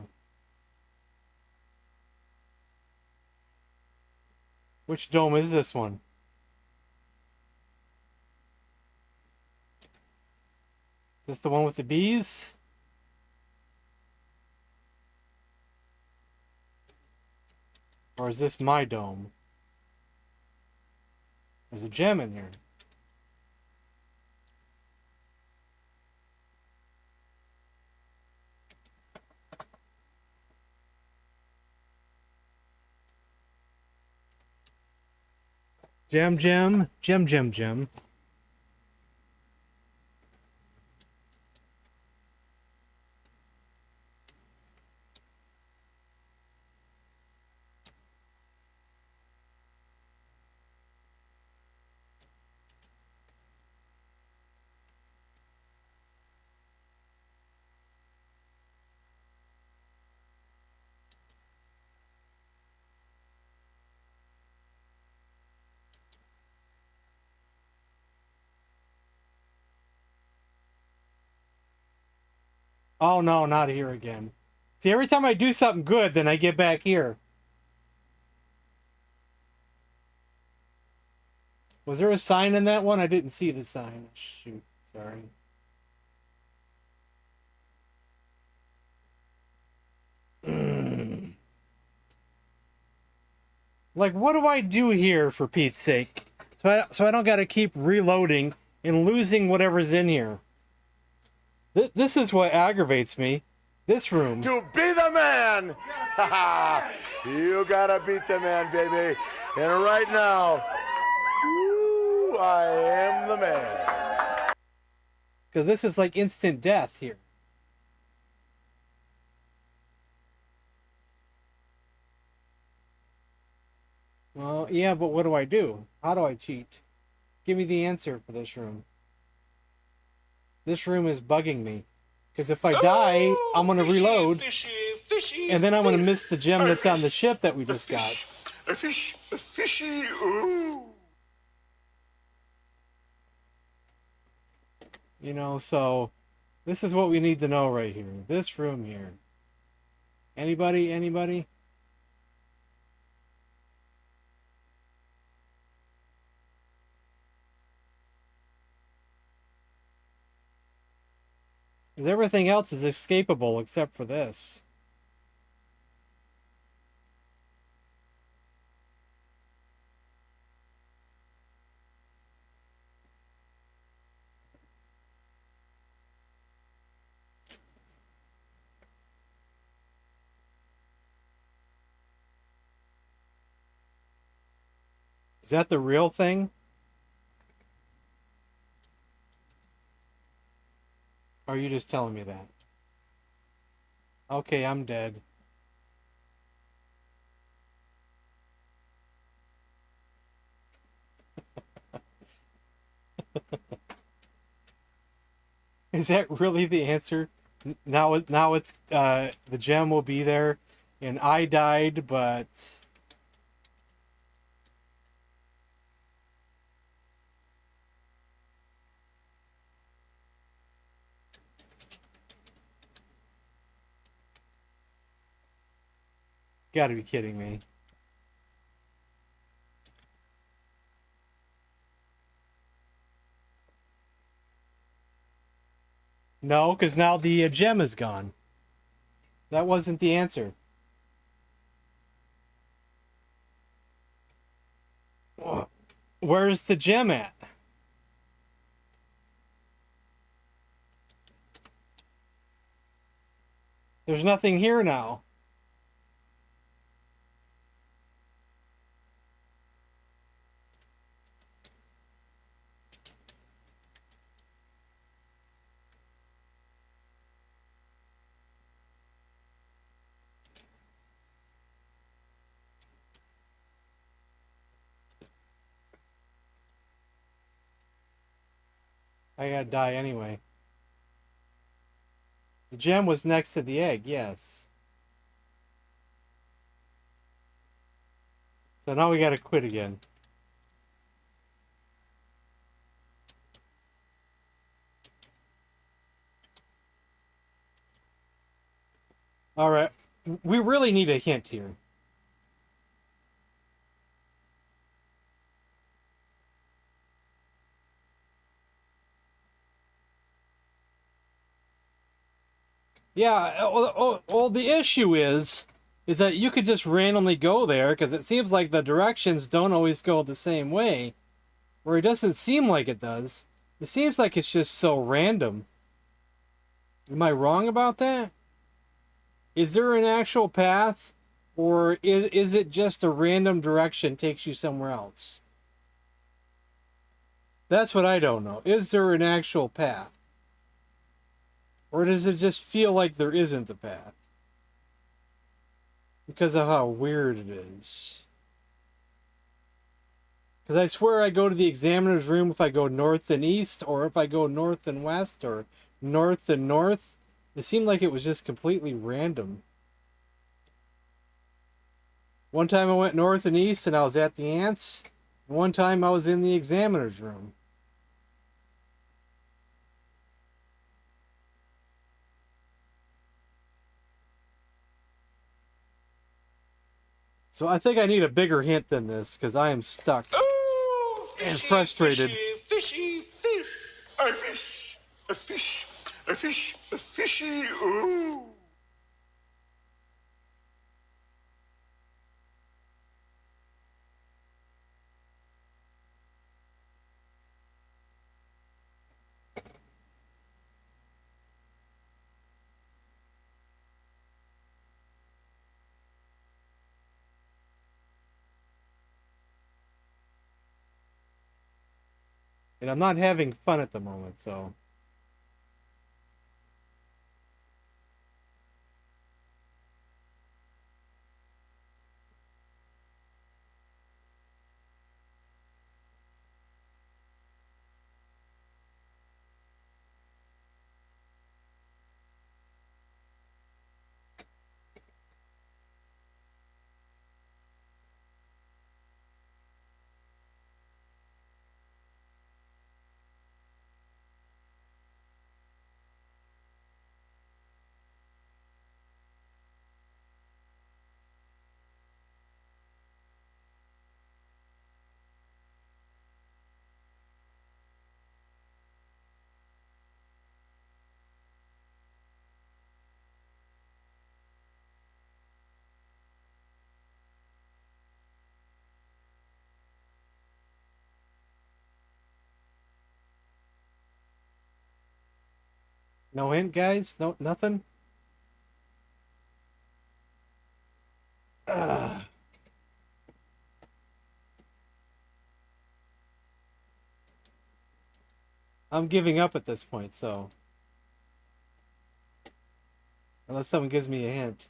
Which dome is this one? Is this the one with the bees? Or is this my dome? There's a gem in here. Gem, gem, gem, gem, gem. Oh no, not here again. See, every time I do something good, then I get back here. Was there a sign in that one? I didn't see the sign. Shoot, sorry. Like, what do I do here, for Pete's sake? So I don't gotta keep reloading and losing whatever's in here. This is what aggravates me. This room. To be the man! You gotta beat the man, baby. And right now, woo, I am the man. Because this is like instant death here. Well, yeah, but what do I do? How do I cheat? Give me the answer for this room. This room is bugging me. Because if I die, I'm going to reload. And then I'm going to miss the gem that's on the ship that we just got. A fishy, ooh. You know, so this is what we need to know right here. This room here. Anybody? Anybody? Because everything else is escapable except for this. Is that the real thing? Or are you just telling me that? Okay, I'm dead. Is that really the answer? Now it's the gem will be there, and I died, but gotta be kidding me. No, because now the gem is gone. That wasn't the answer. Where's the gem at? There's nothing here now. I gotta die anyway. The gem was next to the egg, yes. So now we gotta quit again. Alright. We really need a hint here. Yeah, well, the issue is that you could just randomly go there, because it seems like the directions don't always go the same way. Or it doesn't seem like it does. It seems like it's just so random. Am I wrong about that? Is there an actual path? Or is it just a random direction takes you somewhere else? That's what I don't know. Is there an actual path? Or does it just feel like there isn't a path? Because of how weird it is. Because I swear I go to the examiner's room if I go north and east, or if I go north and west, or north and north. It seemed like it was just completely random. One time I went north and east and I was at the ants. One time I was in the examiner's room. So I think I need a bigger hint than this, because I am stuck and frustrated. Fishy fish. A fish. A fish. A fish. A fishy. Ooh. And I'm not having fun at the moment, so... No hint, guys? No, nothing? Ugh. I'm giving up at this point, so... Unless someone gives me a hint.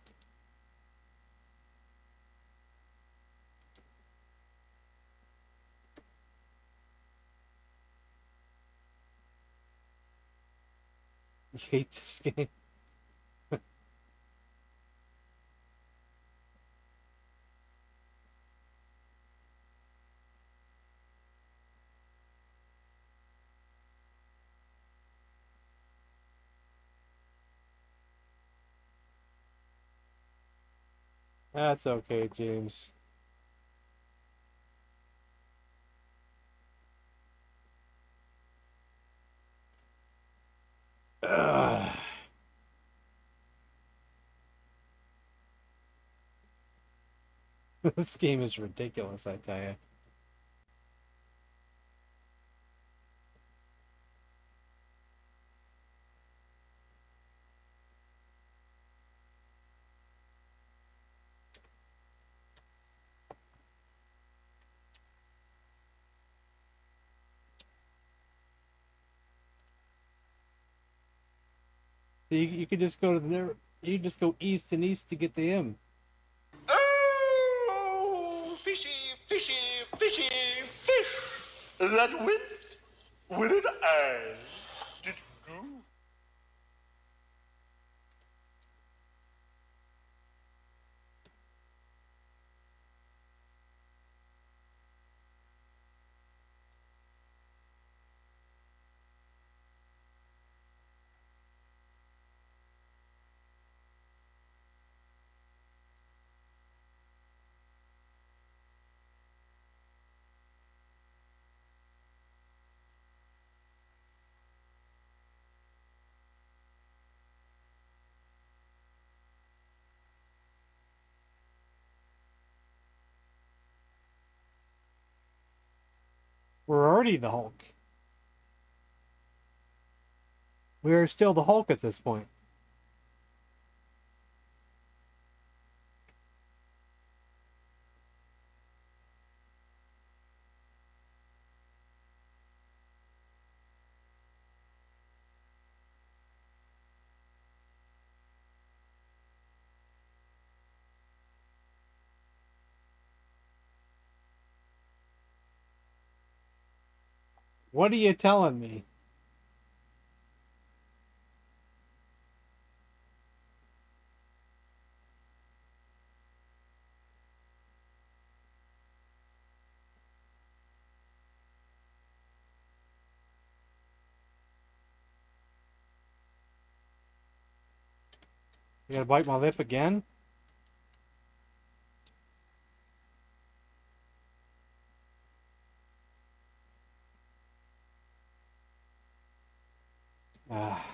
You hate this game. That's okay, James. Ugh. This game is ridiculous, I tell you. You could just go to the you just go east and east to get to him. Oh, fishy, fishy, fishy, fish. That went. Where did I? Did it go? We're already the Hulk. We are still the Hulk at this point. What are you telling me? You gotta bite my lip again? Ah.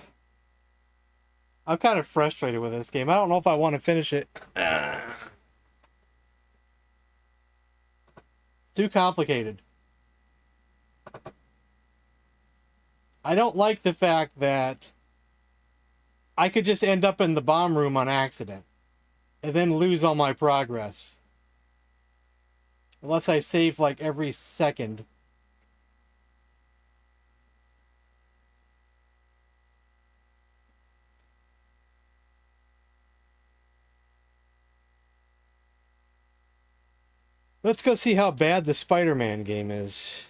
I'm kind of frustrated with this game. I don't know if I want to finish it. It's too complicated. I don't like the fact that I could just end up in the bomb room on accident and then lose all my progress. Unless I save like every second. Let's go see how bad the Spider-Man game is.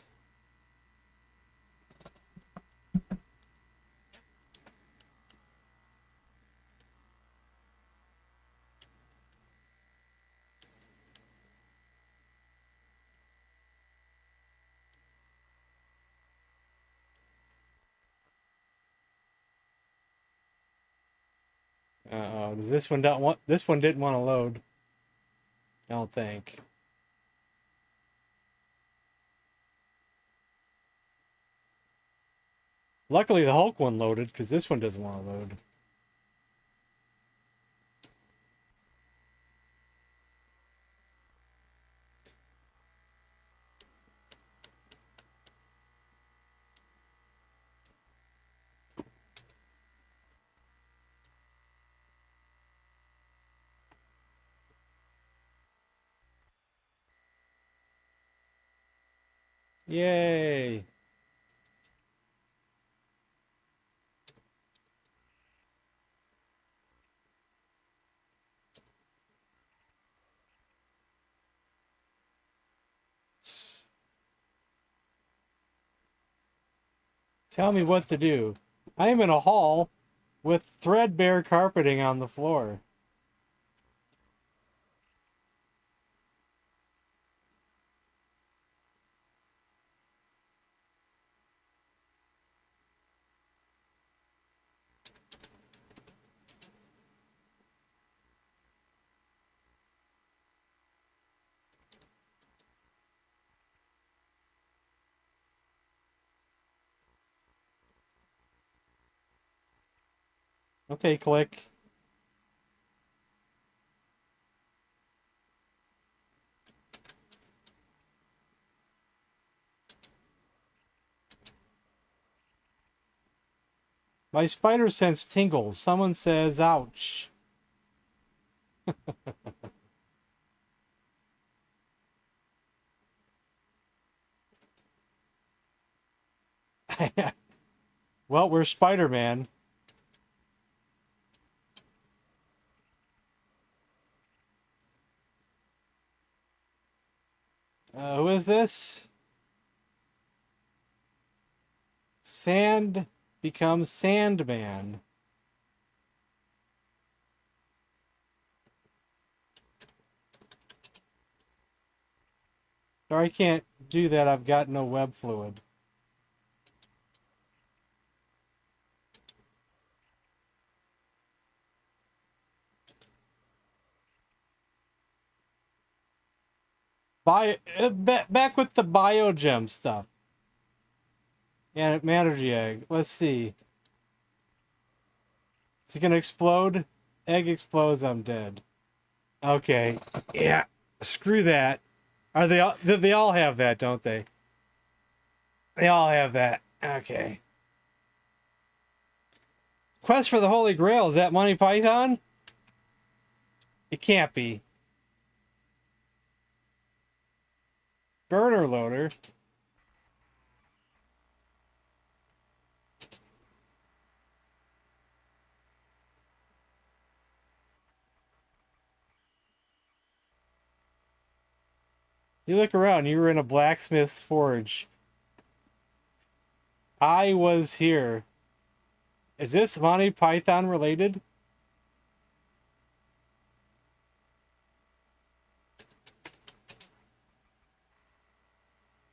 Uh-oh, this one didn't want to load. I don't think. Luckily the Hulk one loaded, because this one doesn't want to load. Yay! Tell me what to do. I am in a hall with threadbare carpeting on the floor. Okay, click. My spider sense tingles. Someone says, ouch. Well, we're Spider-Man. Who is this? Sand becomes Sandman. Sorry, I can't do that. I've got no web fluid. Back with the biogem stuff. And Manergy egg. Let's see. Is it gonna explode? Egg explodes, I'm dead. Okay. Yeah. Screw that. Are they all? They all have that, don't they? They all have that. Okay. Quest for the Holy Grail. Is that Monty Python? It can't be. Burner loader. You look around, you were in a blacksmith's forge. I was here. Is this Monty Python related?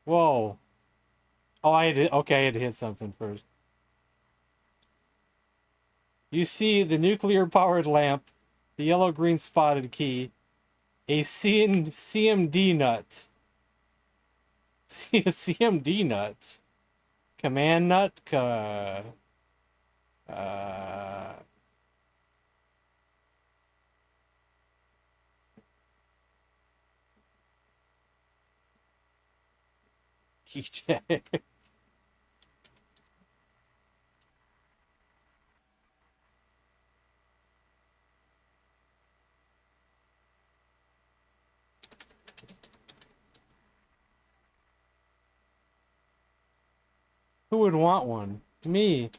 Whoa. Oh, I had to, okay, I had to hit something first. You see the nuclear-powered lamp, the yellow-green spotted key, a CMD nut. CMD nut. Command nut? Who would want one? Me.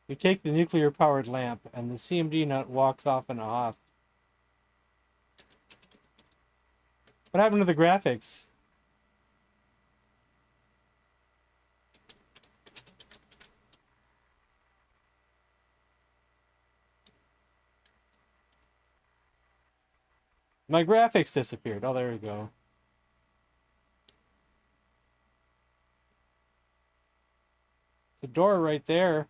You take the nuclear-powered lamp, and the CMD nut walks off and off. What happened to the graphics? My graphics disappeared. Oh, there we go. The door right there.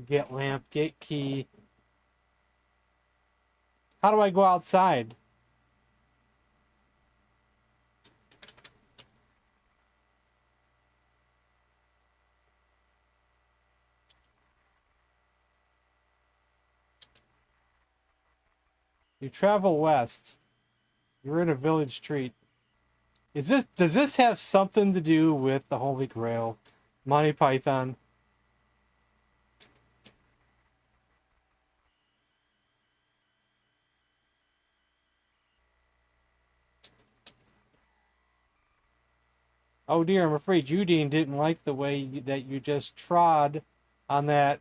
Get lamp, get key. How do I go outside? You travel west. You're in a village street. Does this have something to do with the Holy Grail? Monty Python? Oh dear, I'm afraid Udine didn't like the way that you just trod on that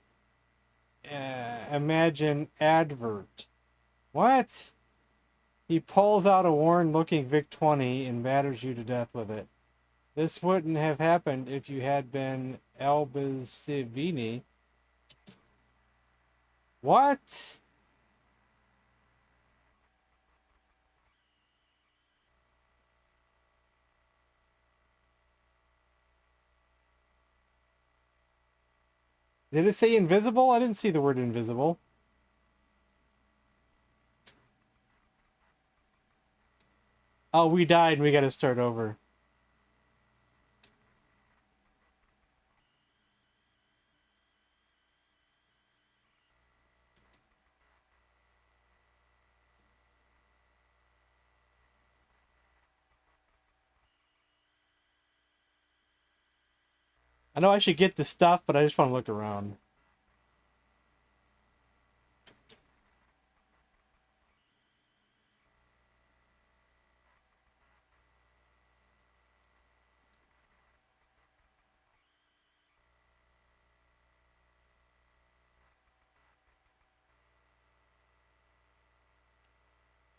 Imagine advert. What? He pulls out a worn-looking VIC-20 and batters you to death with it. This wouldn't have happened if you had been Albizivini. What? Did it say invisible? I didn't see the word invisible. Oh, we died and we gotta start over. I know I should get the stuff, but I just want to look around.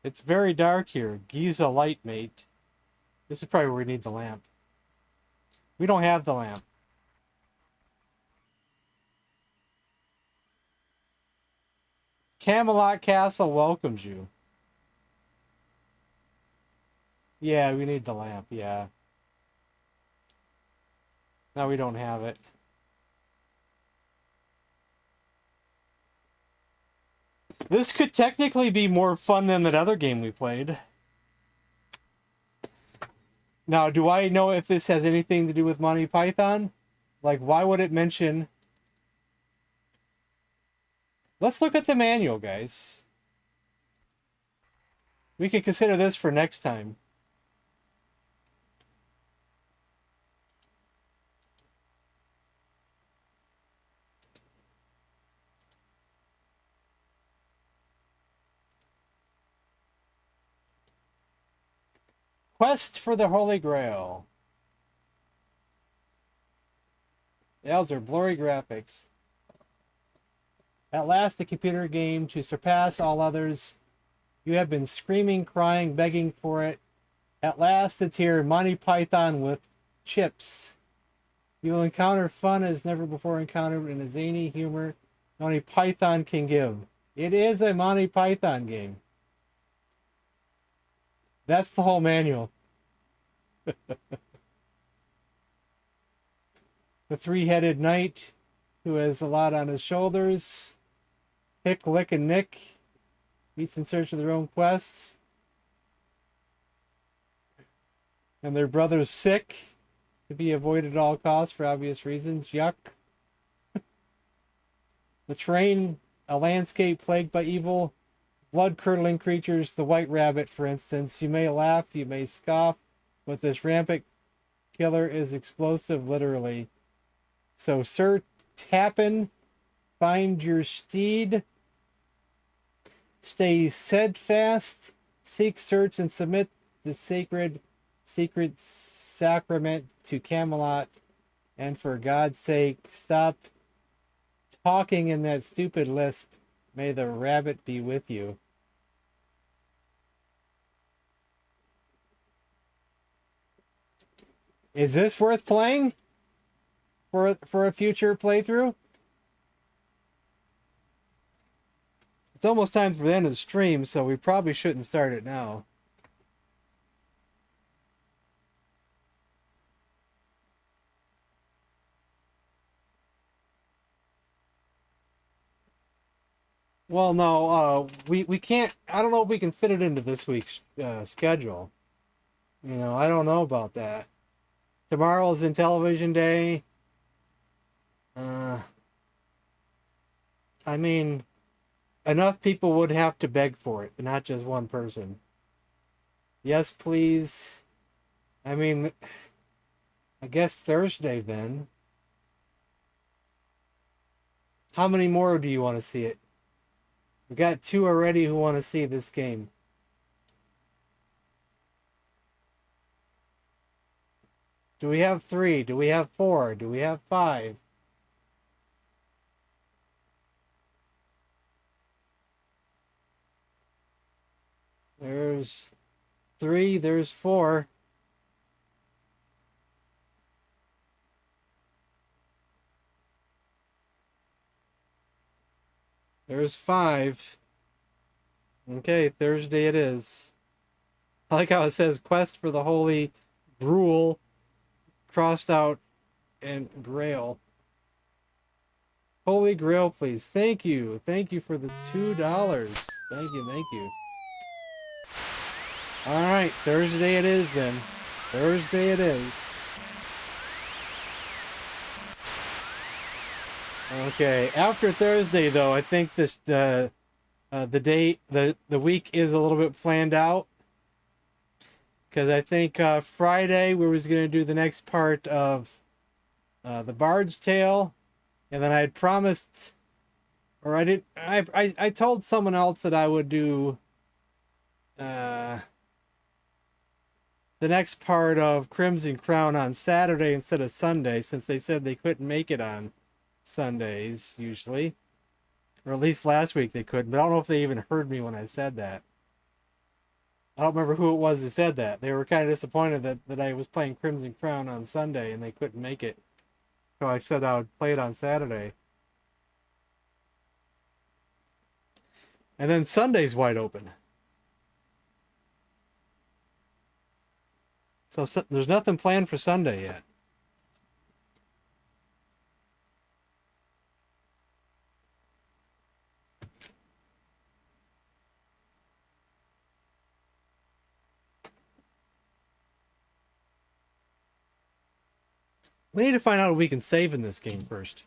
It's very dark here. Giza light, mate. This is probably where we need the lamp. We don't have the lamp. Camelot Castle welcomes you. Yeah, we need the lamp, yeah. No, we don't have it. This could technically be more fun than that other game we played. Now, do I know if this has anything to do with Monty Python? Like, why would it mention... Let's look at the manual, guys. We could consider this for next time. Quest for the Holy Grail. Those are blurry graphics. At last, the computer game to surpass all others. You have been screaming, crying, begging for it. At last, it's here, Monty Python with chips. You will encounter fun as never before encountered in a zany humor Monty Python can give. It is a Monty Python game. That's the whole manual. The three-headed knight who has a lot on his shoulders. Hick, Lick, and Nick meets in search of their own quests. And their brother's sick, to be avoided at all costs for obvious reasons. Yuck. The train, a landscape plagued by evil, blood-curdling creatures. The White Rabbit, for instance. You may laugh, you may scoff, but this rampant killer is explosive, literally. So, Sir Tappan, find your steed. Stay steadfast. Seek, search, and submit the secret sacrament to Camelot. And for God's sake, stop talking in that stupid lisp. May the rabbit be with you. Is this worth playing for a future playthrough? It's almost time for the end of the stream, so we probably shouldn't start it now. Well, no, we can't. I don't know if we can fit it into this week's schedule. You know, I don't know about that. Tomorrow's Intellivision Day. I mean, enough people would have to beg for it, not just one person. Yes, please. I mean, I guess Thursday then. How many more do you want to see it? We got 2 already who want to see this game. Do we have 3? Do we have 4? Do we have 5? There's 3, there's 4. There's 5. Okay, Thursday it is. I like how it says quest for the holy gruel crossed out and grail. Holy Grail, please. Thank you. Thank you for the $2. Thank you, thank you. Alright, Thursday it is then. Thursday it is. Okay, after Thursday though, I think this the week is a little bit planned out. Because I think Friday we was gonna do the next part of the Bard's Tale, and then I had promised, or I told someone else that I would do the next part of Crimson Crown on Saturday instead of Sunday, since they said they couldn't make it on Sundays usually, or at least last week they couldn't. But I don't know if they even heard me when I said that. I don't remember who it was who said that. They were kind of disappointed that I was playing Crimson Crown on Sunday and they couldn't make it. So I said I would play it on Saturday. And then Sunday's wide open. So there's nothing planned for Sunday yet. We need to find out if we can save in this game first.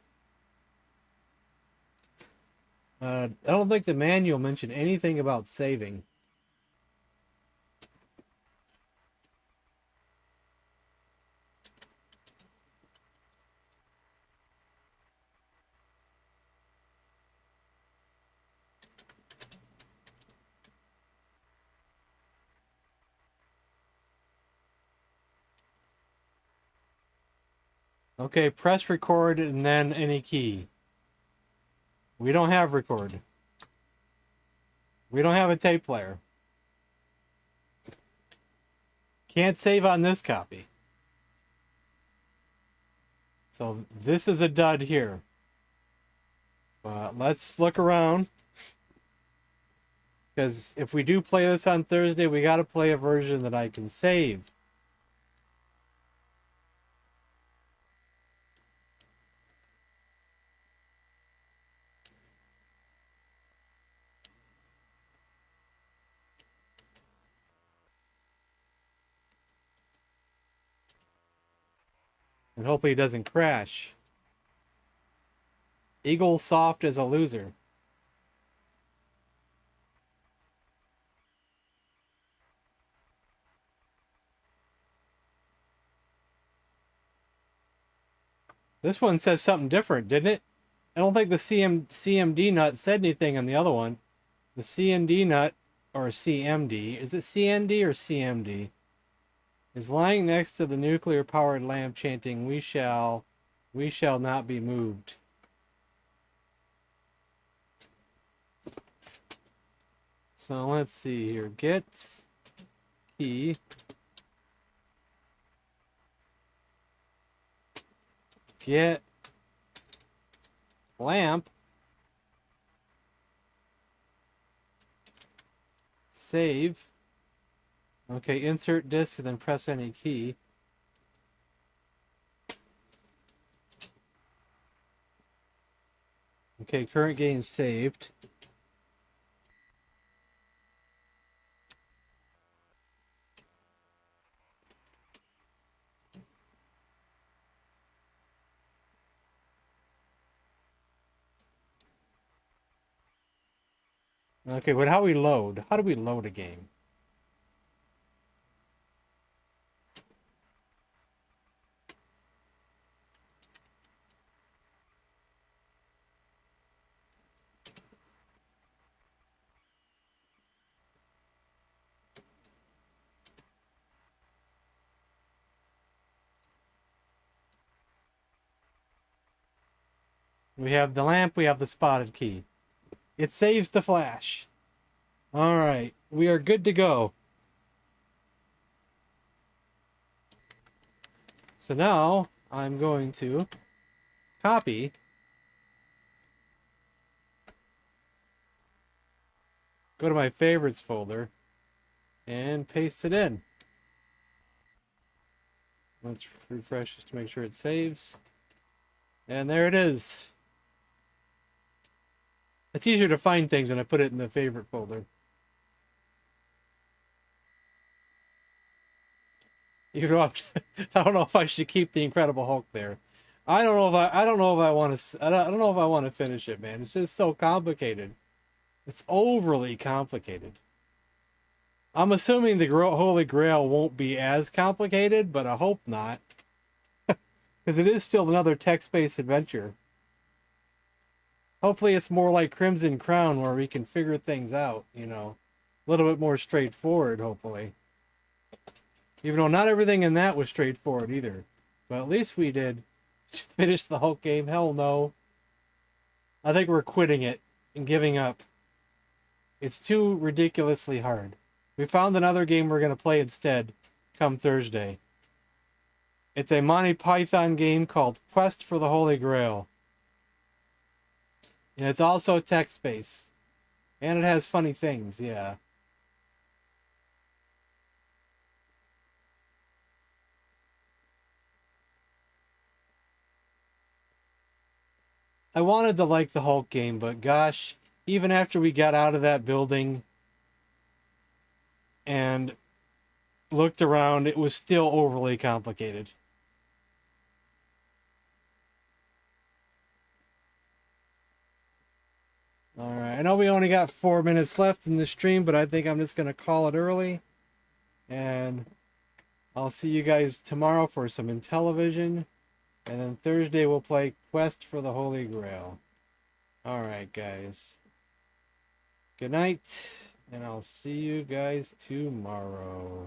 I don't think the manual mentioned anything about saving. Okay, press record and then any key. We don't have record. We don't have a tape player. Can't save on this copy. So this is a dud here. But let's look around. Because if we do play this on Thursday, we got to play a version that I can save. And hopefully it doesn't crash. Eagle Soft is a loser. This one says something different, didn't it? I don't think the CMD nut said anything on the other one. The CND nut, or CMD, is it CND or CMD? Is lying next to the nuclear-powered lamp chanting, we shall not be moved. So let's see here. Get key. Get lamp. Save. Okay, insert disk and then press any key. Okay, current game saved. Okay, but how do we load? How do we load a game? We have the lamp, we have the spotted key. It saves the flash. Alright, we are good to go. So now, I'm going to copy go to my favorites folder and paste it in. Let's refresh just to make sure it saves. And there it is. It's easier to find things when I put it in the favorite folder. You know, I don't know if I should keep the Incredible Hulk there. I don't know if I want to. I don't know if I want to finish it, man. It's just so complicated. It's overly complicated. I'm assuming the Holy Grail won't be as complicated, but I hope not. Because it is still another text-based adventure. Hopefully it's more like Crimson Crown where we can figure things out, you know. A little bit more straightforward, hopefully. Even though not everything in that was straightforward either. But at least we did finish the Hulk game. Hell no. I think we're quitting it and giving up. It's too ridiculously hard. We found another game we're going to play instead come Thursday. It's a Monty Python game called Quest for the Holy Grail. And it's also text-based. And it has funny things, yeah. I wanted to like the Hulk game, but gosh, even after we got out of that building and looked around, it was still overly complicated. Alright, I know we only got 4 minutes left in the stream, but I think I'm just going to call it early. And I'll see you guys tomorrow for some Intellivision. And then Thursday we'll play Quest for the Holy Grail. Alright, guys. Good night, and I'll see you guys tomorrow.